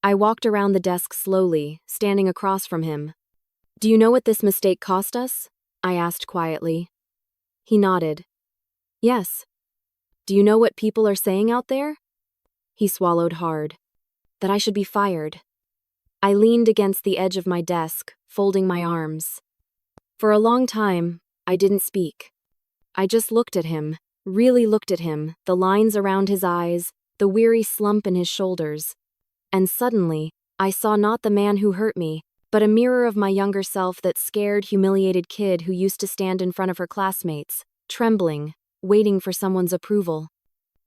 I walked around the desk slowly, standing across from him. "Do you know what this mistake cost us?" I asked quietly. He nodded. "Yes." "Do you know what people are saying out there?" He swallowed hard. "That I should be fired." I leaned against the edge of my desk, folding my arms. For a long time, I didn't speak. I just looked at him, really looked at him, the lines around his eyes, the weary slump in his shoulders. And suddenly, I saw not the man who hurt me, but a mirror of my younger self, that scared, humiliated kid who used to stand in front of her classmates, trembling, waiting for someone's approval.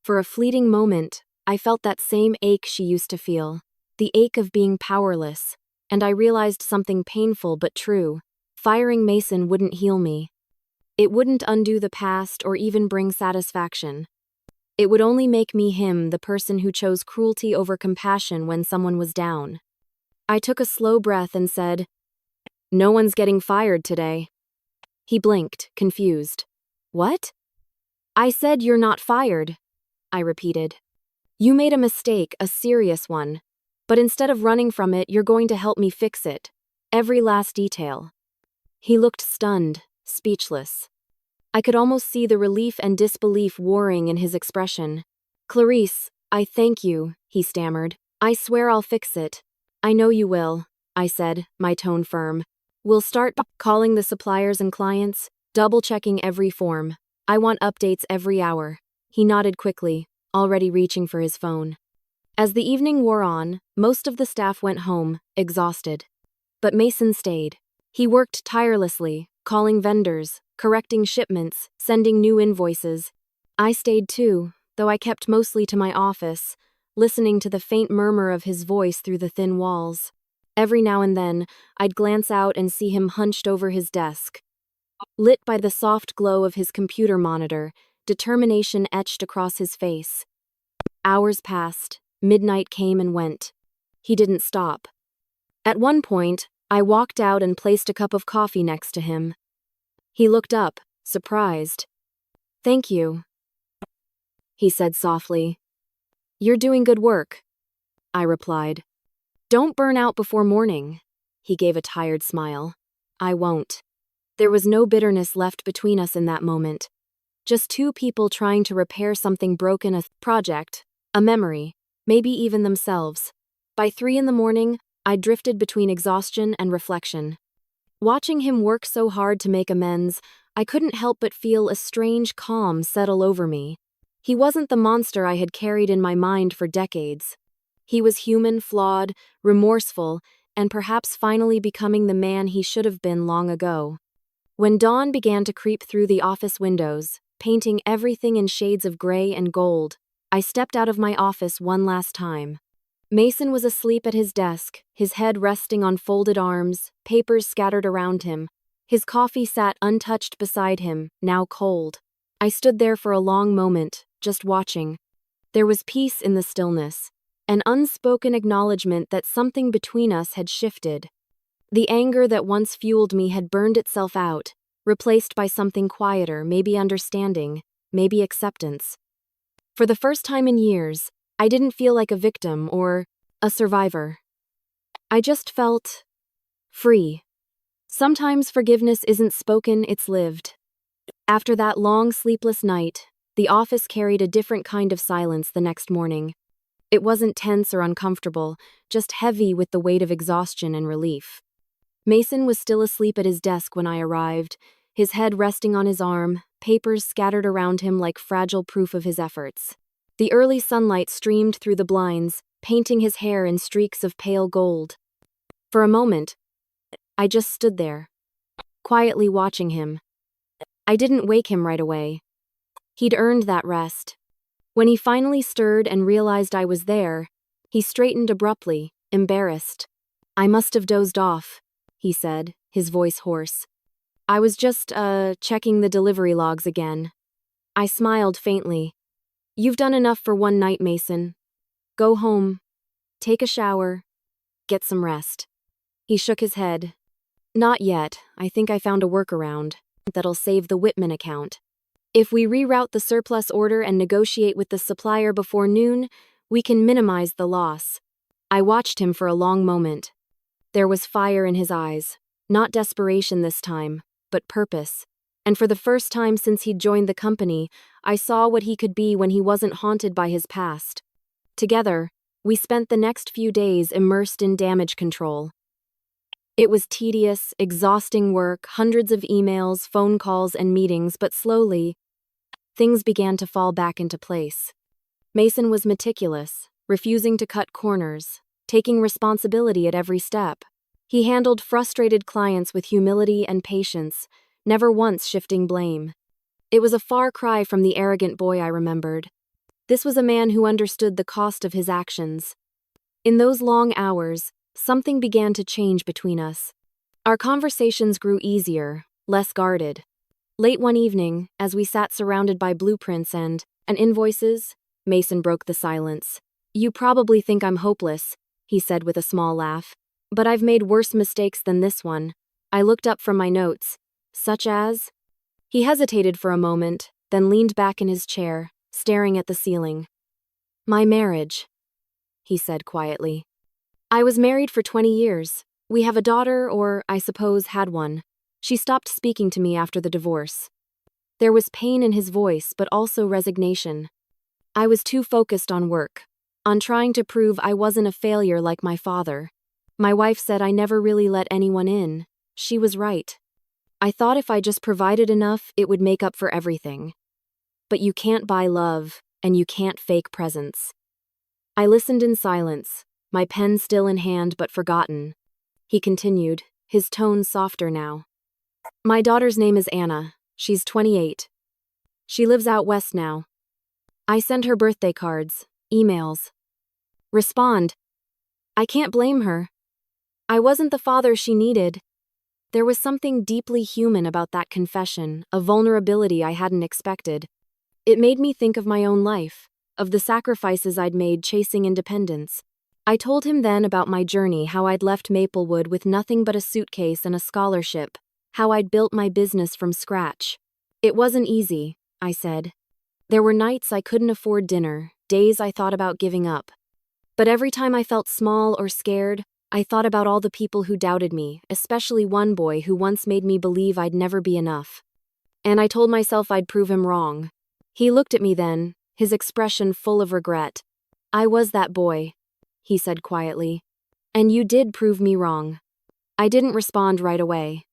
For a fleeting moment, I felt that same ache she used to feel, the ache of being powerless, and I realized something painful but true. Firing Mason wouldn't heal me. It wouldn't undo the past or even bring satisfaction. It would only make me him, the person who chose cruelty over compassion when someone was down. I took a slow breath and said, "No one's getting fired today." He blinked, confused. "What?" "I said you're not fired," I repeated. "You made a mistake, a serious one. But instead of running from it, you're going to help me fix it. Every last detail." He looked stunned, speechless. I could almost see the relief and disbelief warring in his expression. "Clarice, I thank you," he stammered. "I swear I'll fix it." "I know you will," I said, my tone firm. "We'll start calling the suppliers and clients, double-checking every form. I want updates every hour." He nodded quickly, already reaching for his phone. As the evening wore on, most of the staff went home, exhausted. But Mason stayed. He worked tirelessly, calling vendors, correcting shipments, sending new invoices. I stayed too, though I kept mostly to my office, listening to the faint murmur of his voice through the thin walls. Every now and then, I'd glance out and see him hunched over his desk. Lit by the soft glow of his computer monitor, determination etched across his face. Hours passed, midnight came and went. He didn't stop. At one point, I walked out and placed a cup of coffee next to him. He looked up, surprised. "Thank you," he said softly. "You're doing good work," I replied. "Don't burn out before morning." He gave a tired smile. "I won't." There was no bitterness left between us in that moment. Just two people trying to repair something broken, a project, a memory, maybe even themselves. By 3 in the morning, I drifted between exhaustion and reflection. Watching him work so hard to make amends, I couldn't help but feel a strange calm settle over me. He wasn't the monster I had carried in my mind for decades. He was human, flawed, remorseful, and perhaps finally becoming the man he should have been long ago. When dawn began to creep through the office windows, painting everything in shades of gray and gold, I stepped out of my office one last time. Mason was asleep at his desk, his head resting on folded arms, papers scattered around him. His coffee sat untouched beside him, now cold. I stood there for a long moment, just watching. There was peace in the stillness, an unspoken acknowledgement that something between us had shifted. The anger that once fueled me had burned itself out, replaced by something quieter, maybe understanding, maybe acceptance. For the first time in years, I didn't feel like a victim or a survivor. I just felt free. Sometimes forgiveness isn't spoken, it's lived. After that long, sleepless night, the office carried a different kind of silence the next morning. It wasn't tense or uncomfortable, just heavy with the weight of exhaustion and relief. Mason was still asleep at his desk when I arrived, his head resting on his arm, papers scattered around him like fragile proof of his efforts. The early sunlight streamed through the blinds, painting his hair in streaks of pale gold. For a moment, I just stood there, quietly watching him. I didn't wake him right away. He'd earned that rest. When he finally stirred and realized I was there, he straightened abruptly, embarrassed. "I must have dozed off," he said, his voice hoarse. "I was just, checking the delivery logs again." I smiled faintly. "You've done enough for one night, Mason. Go home, take a shower, get some rest." He shook his head. "Not yet. I think I found a workaround that'll save the Whitman account. If we reroute the surplus order and negotiate with the supplier before noon, we can minimize the loss." I watched him for a long moment. There was fire in his eyes, not desperation this time, but purpose. And for the first time since he'd joined the company, I saw what he could be when he wasn't haunted by his past. Together, we spent the next few days immersed in damage control. It was tedious, exhausting work, hundreds of emails, phone calls, and meetings, but slowly, things began to fall back into place. Mason was meticulous, refusing to cut corners, taking responsibility at every step. He handled frustrated clients with humility and patience, never once shifting blame. It was a far cry from the arrogant boy I remembered. This was a man who understood the cost of his actions. In those long hours, something began to change between us. Our conversations grew easier, less guarded. Late one evening, as we sat surrounded by blueprints and invoices, Mason broke the silence. "You probably think I'm hopeless," he said with a small laugh. "But I've made worse mistakes than this one." I looked up from my notes. "Such as?" He hesitated for a moment, then leaned back in his chair, staring at the ceiling. "My marriage," he said quietly. "I was married for 20 years. We have a daughter, or I suppose had one. She stopped speaking to me after the divorce." There was pain in his voice, but also resignation. "I was too focused on work, on trying to prove I wasn't a failure like my father. My wife said I never really let anyone in. She was right. I thought if I just provided enough, it would make up for everything. But you can't buy love, and you can't fake presence." I listened in silence, my pen still in hand but forgotten. He continued, his tone softer now. "My daughter's name is Anna. She's 28. She lives out west now. I send her birthday cards, emails. Respond. I can't blame her. I wasn't the father she needed." There was something deeply human about that confession, a vulnerability I hadn't expected. It made me think of my own life, of the sacrifices I'd made chasing independence. I told him then about my journey, how I'd left Maplewood with nothing but a suitcase and a scholarship, how I'd built my business from scratch. "It wasn't easy," I said. "There were nights I couldn't afford dinner, days I thought about giving up. But every time I felt small or scared, I thought about all the people who doubted me, especially one boy who once made me believe I'd never be enough. And I told myself I'd prove him wrong." He looked at me then, his expression full of regret. "I was that boy," he said quietly. "And you did prove me wrong." I didn't respond right away.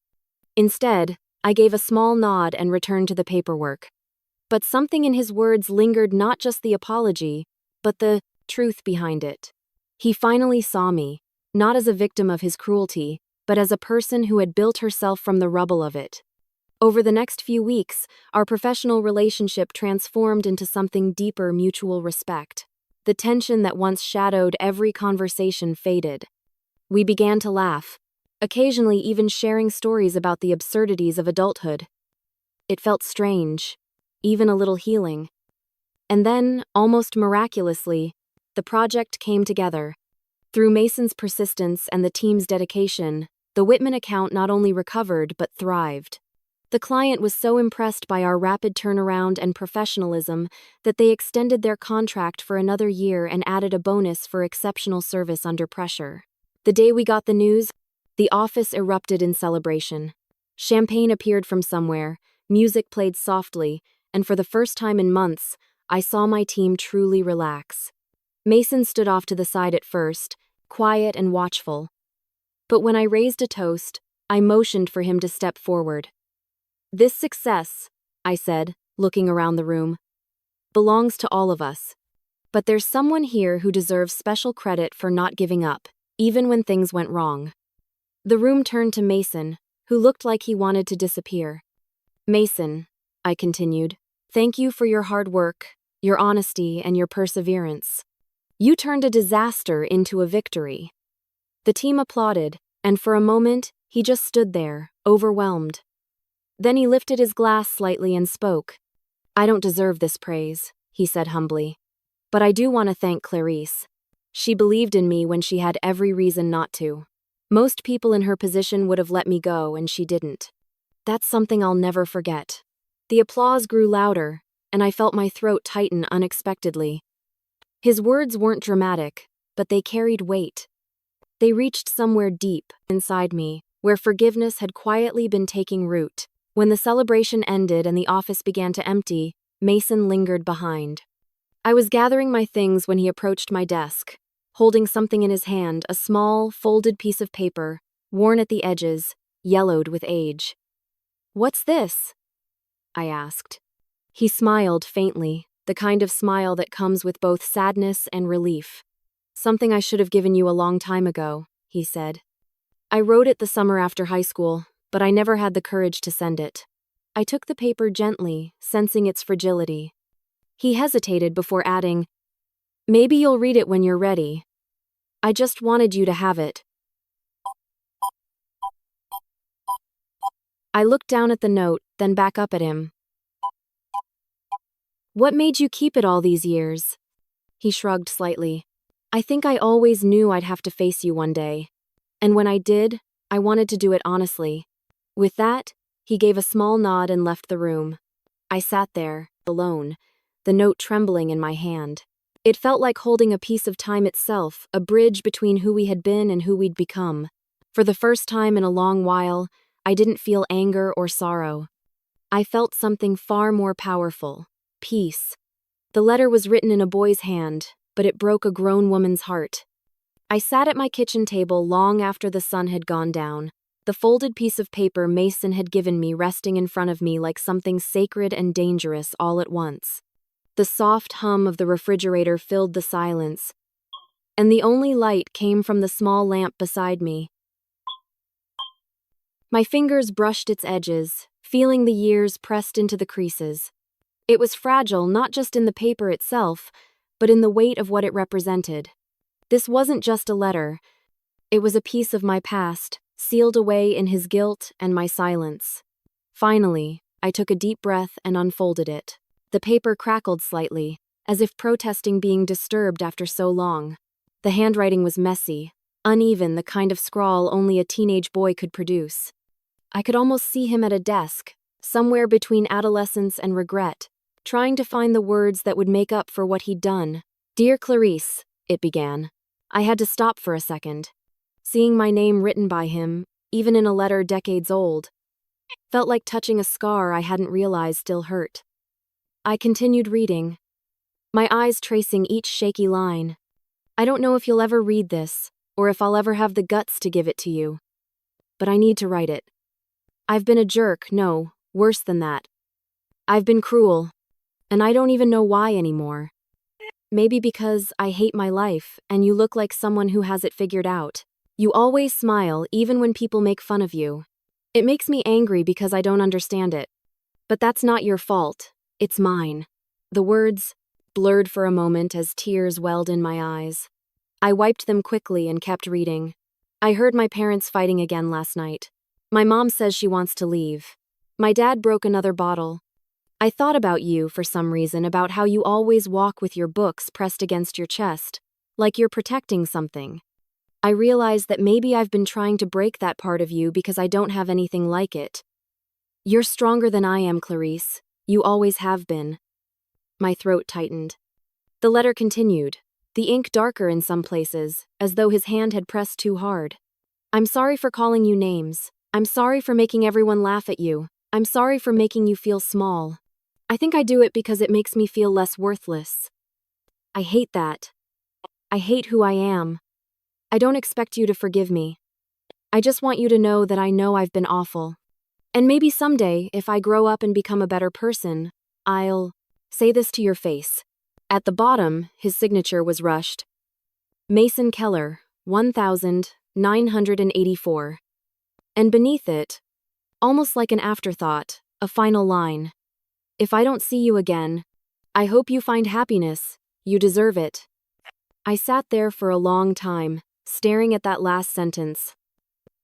Instead, I gave a small nod and returned to the paperwork. But something in his words lingered, not just the apology, but the truth behind it. He finally saw me, not as a victim of his cruelty, but as a person who had built herself from the rubble of it. Over the next few weeks, our professional relationship transformed into something deeper: mutual respect. The tension that once shadowed every conversation faded. We began to laugh, occasionally even sharing stories about the absurdities of adulthood. It felt strange, even a little healing. And then, almost miraculously, the project came together. Through Mason's persistence and the team's dedication, the Whitman account not only recovered but thrived. The client was so impressed by our rapid turnaround and professionalism that they extended their contract for another year and added a bonus for exceptional service under pressure. The day we got the news, the office erupted in celebration. Champagne appeared from somewhere, music played softly, and for the first time in months, I saw my team truly relax. Mason stood off to the side at first, quiet and watchful. But when I raised a toast, I motioned for him to step forward. "This success," I said, looking around the room, "belongs to all of us. But there's someone here who deserves special credit for not giving up, even when things went wrong." The room turned to Mason, who looked like he wanted to disappear. "Mason," I continued, "thank you for your hard work, your honesty, and your perseverance. You turned a disaster into a victory." The team applauded, and for a moment, he just stood there, overwhelmed. Then he lifted his glass slightly and spoke. "I don't deserve this praise," he said humbly. "But I do want to thank Clarice. She believed in me when she had every reason not to. Most people in her position would have let me go, and she didn't. That's something I'll never forget." The applause grew louder, and I felt my throat tighten unexpectedly. His words weren't dramatic, but they carried weight. They reached somewhere deep inside me, where forgiveness had quietly been taking root. When the celebration ended and the office began to empty, Mason lingered behind. I was gathering my things when he approached my desk, holding something in his hand, a small, folded piece of paper, worn at the edges, yellowed with age. "What's this?" I asked. He smiled faintly, the kind of smile that comes with both sadness and relief. "Something I should have given you a long time ago," he said. "I wrote it the summer after high school, but I never had the courage to send it." I took the paper gently, sensing its fragility. He hesitated before adding, "Maybe you'll read it when you're ready. I just wanted you to have it." I looked down at the note, then back up at him. "What made you keep it all these years?" He shrugged slightly. "I think I always knew I'd have to face you one day. And when I did, I wanted to do it honestly." With that, he gave a small nod and left the room. I sat there, alone, the note trembling in my hand. It felt like holding a piece of time itself, a bridge between who we had been and who we'd become. For the first time in a long while, I didn't feel anger or sorrow. I felt something far more powerful: peace. The letter was written in a boy's hand, but it broke a grown woman's heart. I sat at my kitchen table long after the sun had gone down, the folded piece of paper Mason had given me resting in front of me like something sacred and dangerous all at once. The soft hum of the refrigerator filled the silence, and the only light came from the small lamp beside me. My fingers brushed its edges, feeling the years pressed into the creases. It was fragile not just in the paper itself, but in the weight of what it represented. This wasn't just a letter. It was a piece of my past, sealed away in his guilt and my silence. Finally, I took a deep breath and unfolded it. The paper crackled slightly, as if protesting being disturbed after so long. The handwriting was messy, uneven, the kind of scrawl only a teenage boy could produce. I could almost see him at a desk, somewhere between adolescence and regret, trying to find the words that would make up for what he'd done. "Dear Clarice," it began. I had to stop for a second. Seeing my name written by him, even in a letter decades old, felt like touching a scar I hadn't realized still hurt. I continued reading, my eyes tracing each shaky line. "I don't know if you'll ever read this, or if I'll ever have the guts to give it to you. But I need to write it. I've been a jerk, no, worse than that. I've been cruel. And I don't even know why anymore. Maybe because I hate my life, and you look like someone who has it figured out. You always smile, even when people make fun of you. It makes me angry because I don't understand it. But that's not your fault. It's mine. The words blurred for a moment as tears welled in my eyes. I wiped them quickly and kept reading. I heard my parents fighting again last night. My mom says she wants to leave. My dad broke another bottle. I thought about you for some reason, about how you always walk with your books pressed against your chest, like you're protecting something. I realized that maybe I've been trying to break that part of you because I don't have anything like it. You're stronger than I am, Clarice. You always have been. My throat tightened. The letter continued, the ink darker in some places, as though his hand had pressed too hard. I'm sorry for calling you names. I'm sorry for making everyone laugh at you. I'm sorry for making you feel small. I think I do it because it makes me feel less worthless. I hate that. I hate who I am. I don't expect you to forgive me. I just want you to know that I know I've been awful. And maybe someday, if I grow up and become a better person, I'll say this to your face. At the bottom, his signature was rushed. Mason Keller, 1984. And beneath it, almost like an afterthought, a final line. If I don't see you again, I hope you find happiness. You deserve it. I sat there for a long time, staring at that last sentence.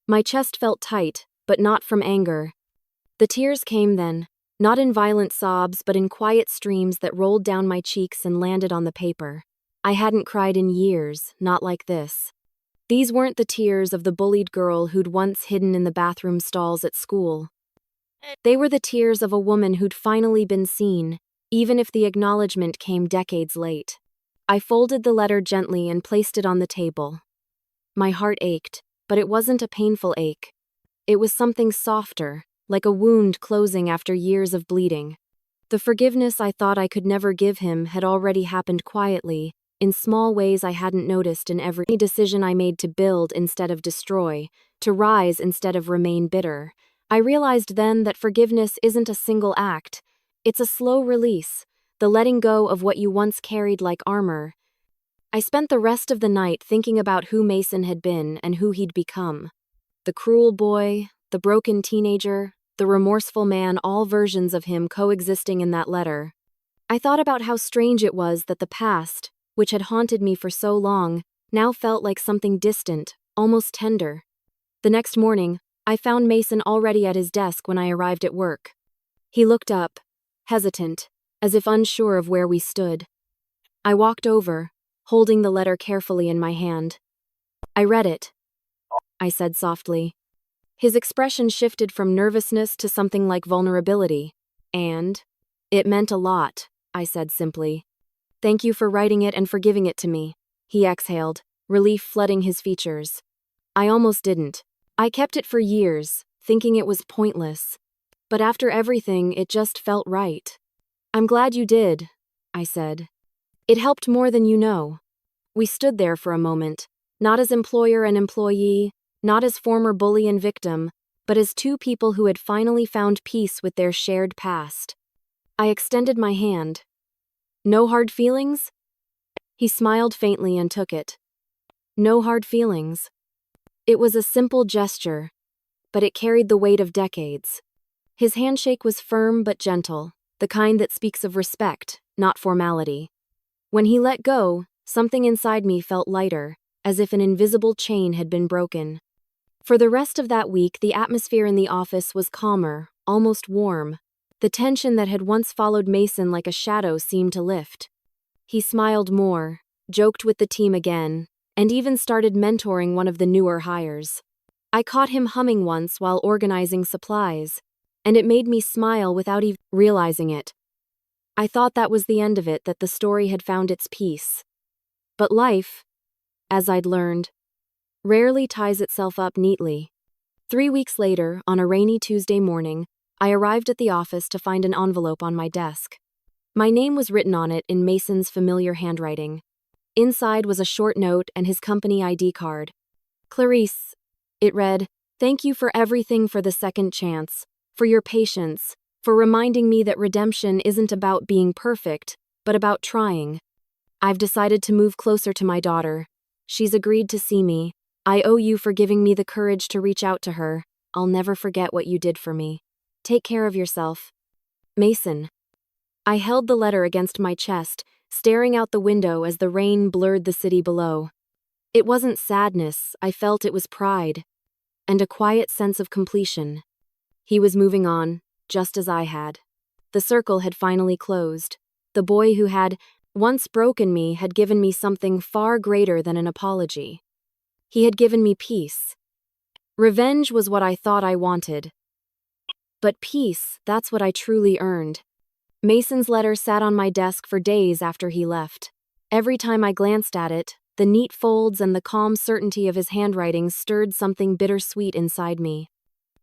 My chest felt tight, but not from anger. The tears came then, not in violent sobs but in quiet streams that rolled down my cheeks and landed on the paper. I hadn't cried in years, not like this. These weren't the tears of the bullied girl who'd once hidden in the bathroom stalls at school. They were the tears of a woman who'd finally been seen, even if the acknowledgement came decades late. I folded the letter gently and placed it on the table. My heart ached, but it wasn't a painful ache. It was something softer, like a wound closing after years of bleeding. The forgiveness I thought I could never give him had already happened quietly, in small ways I hadn't noticed in every decision I made to build instead of destroy, to rise instead of remain bitter. I realized then that forgiveness isn't a single act. It's a slow release, the letting go of what you once carried like armor. I spent the rest of the night thinking about who Mason had been and who he'd become. The cruel boy, the broken teenager, the remorseful man, all versions of him coexisting in that letter. I thought about how strange it was that the past, which had haunted me for so long, now felt like something distant, almost tender. The next morning, I found Mason already at his desk when I arrived at work. He looked up, hesitant, as if unsure of where we stood. I walked over, holding the letter carefully in my hand. I read it, I said softly. His expression shifted from nervousness to something like vulnerability. And it meant a lot, I said simply. Thank you for writing it and for giving it to me, he exhaled, relief flooding his features. I almost didn't. I kept it for years, thinking it was pointless. But after everything, it just felt right. I'm glad you did, I said. It helped more than you know. We stood there for a moment, not as employer and employee, not as former bully and victim, but as two people who had finally found peace with their shared past. I extended my hand. No hard feelings? He smiled faintly and took it. No hard feelings. It was a simple gesture, but it carried the weight of decades. His handshake was firm but gentle, the kind that speaks of respect, not formality. When he let go, something inside me felt lighter, as if an invisible chain had been broken. For the rest of that week, the atmosphere in the office was calmer, almost warm. The tension that had once followed Mason like a shadow seemed to lift. He smiled more, joked with the team again, and even started mentoring one of the newer hires. I caught him humming once while organizing supplies, and it made me smile without even realizing it. I thought that was the end of it, that the story had found its peace. But life, as I'd learned, rarely ties itself up neatly. 3 weeks later, on a rainy Tuesday morning, I arrived at the office to find an envelope on my desk. My name was written on it in Mason's familiar handwriting. Inside was a short note and his company ID card. Clarice, it read, thank you for everything, for the second chance, for your patience, for reminding me that redemption isn't about being perfect, but about trying. I've decided to move closer to my daughter. She's agreed to see me. I owe you for giving me the courage to reach out to her. I'll never forget what you did for me. Take care of yourself. Mason. I held the letter against my chest, staring out the window as the rain blurred the city below. It wasn't sadness, I felt it was pride, and a quiet sense of completion. He was moving on, just as I had. The circle had finally closed. The boy who had once broken me had given me something far greater than an apology. He had given me peace. Revenge was what I thought I wanted. But peace, that's what I truly earned. Mason's letter sat on my desk for days after he left. Every time I glanced at it, the neat folds and the calm certainty of his handwriting stirred something bittersweet inside me.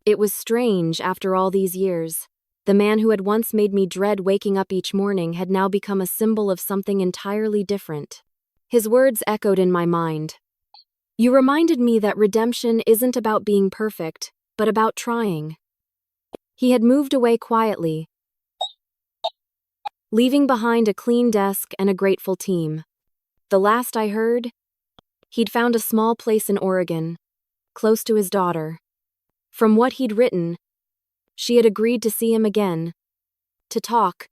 It was strange after all these years. The man who had once made me dread waking up each morning had now become a symbol of something entirely different. His words echoed in my mind. You reminded me that redemption isn't about being perfect, but about trying. He had moved away quietly, leaving behind a clean desk and a grateful team. The last I heard, he'd found a small place in Oregon, close to his daughter. From what he'd written, she had agreed to see him again, to talk,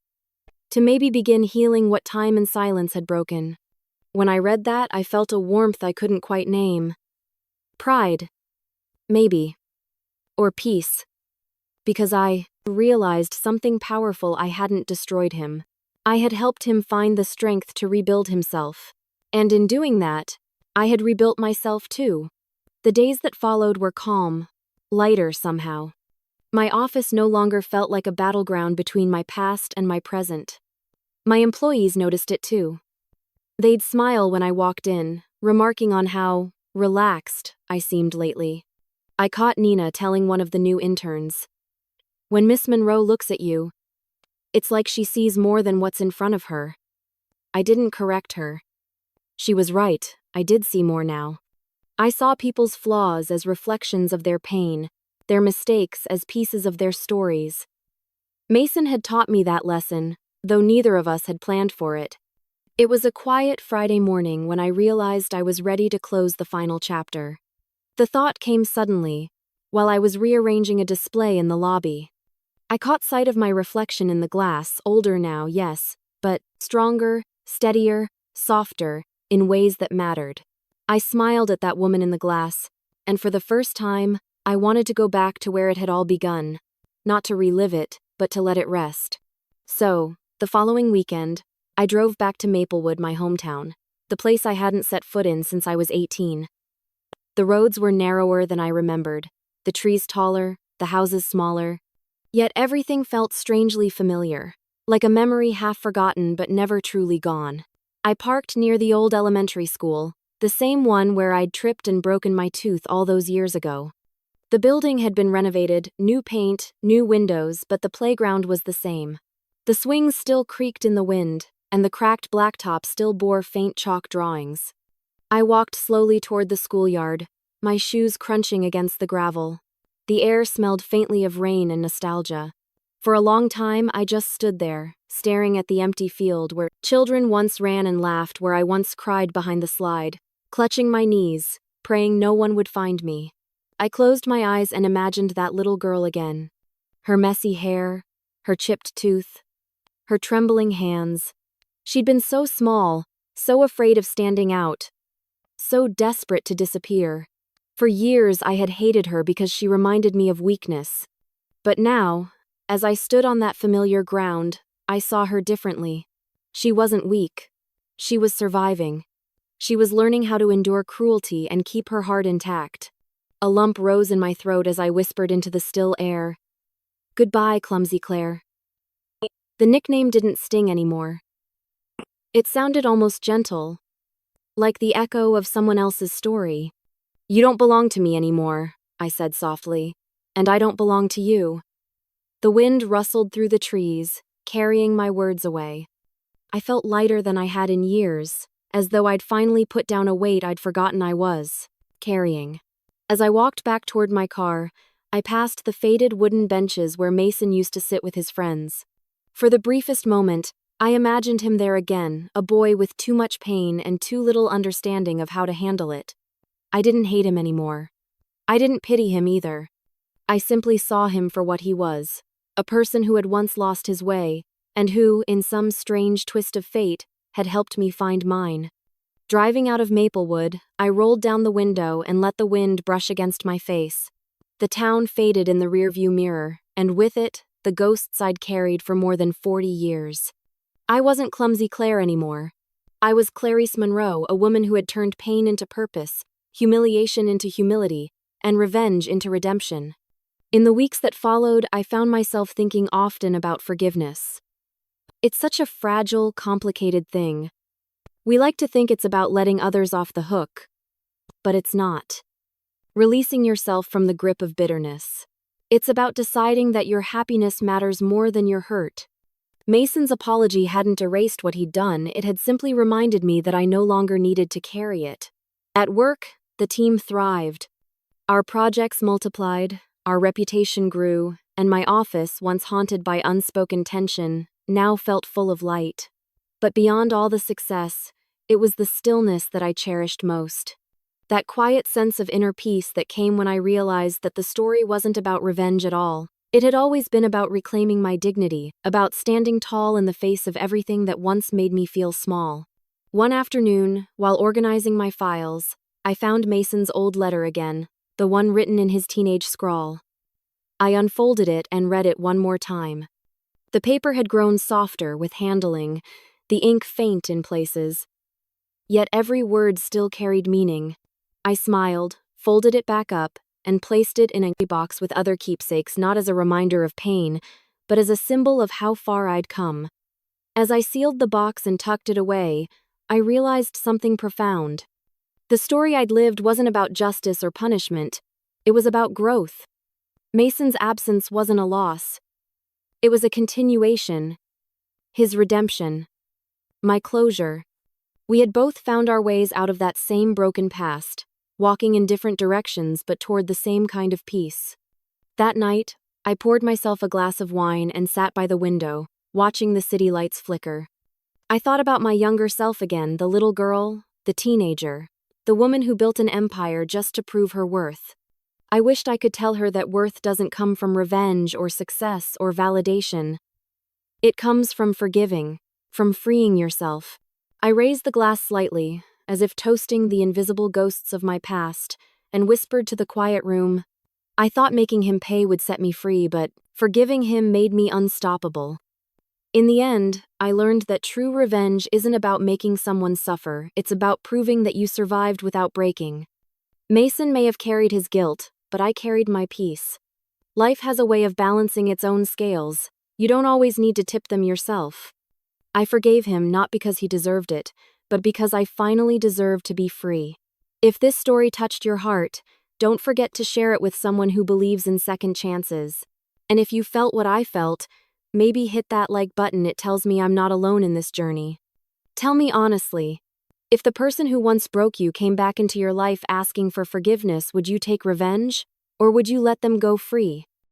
to maybe begin healing what time and silence had broken. When I read that, I felt a warmth I couldn't quite name. Pride, maybe, or peace, because I realized something powerful. I hadn't destroyed him. I had helped him find the strength to rebuild himself. And in doing that, I had rebuilt myself too. The days that followed were calm, lighter somehow. My office no longer felt like a battleground between my past and my present. My employees noticed it too. They'd smile when I walked in, remarking on how relaxed I seemed lately. I caught Nina telling one of the new interns, "When Miss Monroe looks at you, it's like she sees more than what's in front of her." I didn't correct her. She was right, I did see more now. I saw people's flaws as reflections of their pain, their mistakes as pieces of their stories. Mason had taught me that lesson, though neither of us had planned for it. It was a quiet Friday morning when I realized I was ready to close the final chapter. The thought came suddenly, while I was rearranging a display in the lobby. I caught sight of my reflection in the glass, older now, yes, but stronger, steadier, softer, in ways that mattered. I smiled at that woman in the glass, and for the first time, I wanted to go back to where it had all begun. Not to relive it, but to let it rest. So, the following weekend, I drove back to Maplewood, my hometown, the place I hadn't set foot in since I was 18. The roads were narrower than I remembered, the trees taller, the houses smaller. Yet everything felt strangely familiar, like a memory half forgotten but never truly gone. I parked near the old elementary school, the same one where I'd tripped and broken my tooth all those years ago. The building had been renovated, new paint, new windows, but the playground was the same. The swings still creaked in the wind, and the cracked blacktop still bore faint chalk drawings. I walked slowly toward the schoolyard, my shoes crunching against the gravel. The air smelled faintly of rain and nostalgia. For a long time, I just stood there, staring at the empty field where children once ran and laughed, where I once cried behind the slide, clutching my knees, praying no one would find me. I closed my eyes and imagined that little girl again. Her messy hair, her chipped tooth, her trembling hands. She'd been so small, so afraid of standing out, so desperate to disappear. For years I had hated her because she reminded me of weakness. But now, as I stood on that familiar ground, I saw her differently. She wasn't weak. She was surviving. She was learning how to endure cruelty and keep her heart intact. A lump rose in my throat as I whispered into the still air, "Goodbye, Clumsy Claire." The nickname didn't sting anymore. It sounded almost gentle, like the echo of someone else's story. "You don't belong to me anymore," I said softly, "and I don't belong to you." The wind rustled through the trees, carrying my words away. I felt lighter than I had in years, as though I'd finally put down a weight I'd forgotten I was carrying. As I walked back toward my car, I passed the faded wooden benches where Mason used to sit with his friends. For the briefest moment, I imagined him there again, a boy with too much pain and too little understanding of how to handle it. I didn't hate him anymore. I didn't pity him either. I simply saw him for what he was, a person who had once lost his way, and who, in some strange twist of fate, had helped me find mine. Driving out of Maplewood, I rolled down the window and let the wind brush against my face. The town faded in the rearview mirror, and with it, the ghosts I'd carried for more than 40 years. I wasn't Clumsy Claire anymore. I was Clarice Monroe, a woman who had turned pain into purpose, humiliation into humility, and revenge into redemption. In the weeks that followed, I found myself thinking often about forgiveness. It's such a fragile, complicated thing. We like to think it's about letting others off the hook, but it's not. Releasing yourself from the grip of bitterness. It's about deciding that your happiness matters more than your hurt. Mason's apology hadn't erased what he'd done, it had simply reminded me that I no longer needed to carry it. At work, the team thrived. Our projects multiplied, our reputation grew, and my office, once haunted by unspoken tension, now felt full of light. But beyond all the success, it was the stillness that I cherished most. That quiet sense of inner peace that came when I realized that the story wasn't about revenge at all. It had always been about reclaiming my dignity, about standing tall in the face of everything that once made me feel small. One afternoon, while organizing my files, I found Mason's old letter again, the one written in his teenage scrawl. I unfolded it and read it one more time. The paper had grown softer with handling, the ink faint in places. Yet every word still carried meaning. I smiled, folded it back up, and placed it in a box with other keepsakes, not as a reminder of pain, but as a symbol of how far I'd come. As I sealed the box and tucked it away, I realized something profound. The story I'd lived wasn't about justice or punishment. It was about growth. Mason's absence wasn't a loss. It was a continuation. His redemption. My closure. We had both found our ways out of that same broken past, walking in different directions but toward the same kind of peace. That night, I poured myself a glass of wine and sat by the window, watching the city lights flicker. I thought about my younger self again, the little girl, the teenager, the woman who built an empire just to prove her worth. I wished I could tell her that worth doesn't come from revenge or success or validation. It comes from forgiving, from freeing yourself. I raised the glass slightly, as if toasting the invisible ghosts of my past, and whispered to the quiet room, I thought making him pay would set me free, but forgiving him made me unstoppable. In the end, I learned that true revenge isn't about making someone suffer, it's about proving that you survived without breaking. Mason may have carried his guilt, but I carried my peace. Life has a way of balancing its own scales. You don't always need to tip them yourself. I forgave him not because he deserved it, but because I finally deserved to be free. If this story touched your heart, don't forget to share it with someone who believes in second chances. And if you felt what I felt, maybe hit that like button. It tells me I'm not alone in this journey. Tell me honestly, if the person who once broke you came back into your life asking for forgiveness, would you take revenge? Or would you let them go free?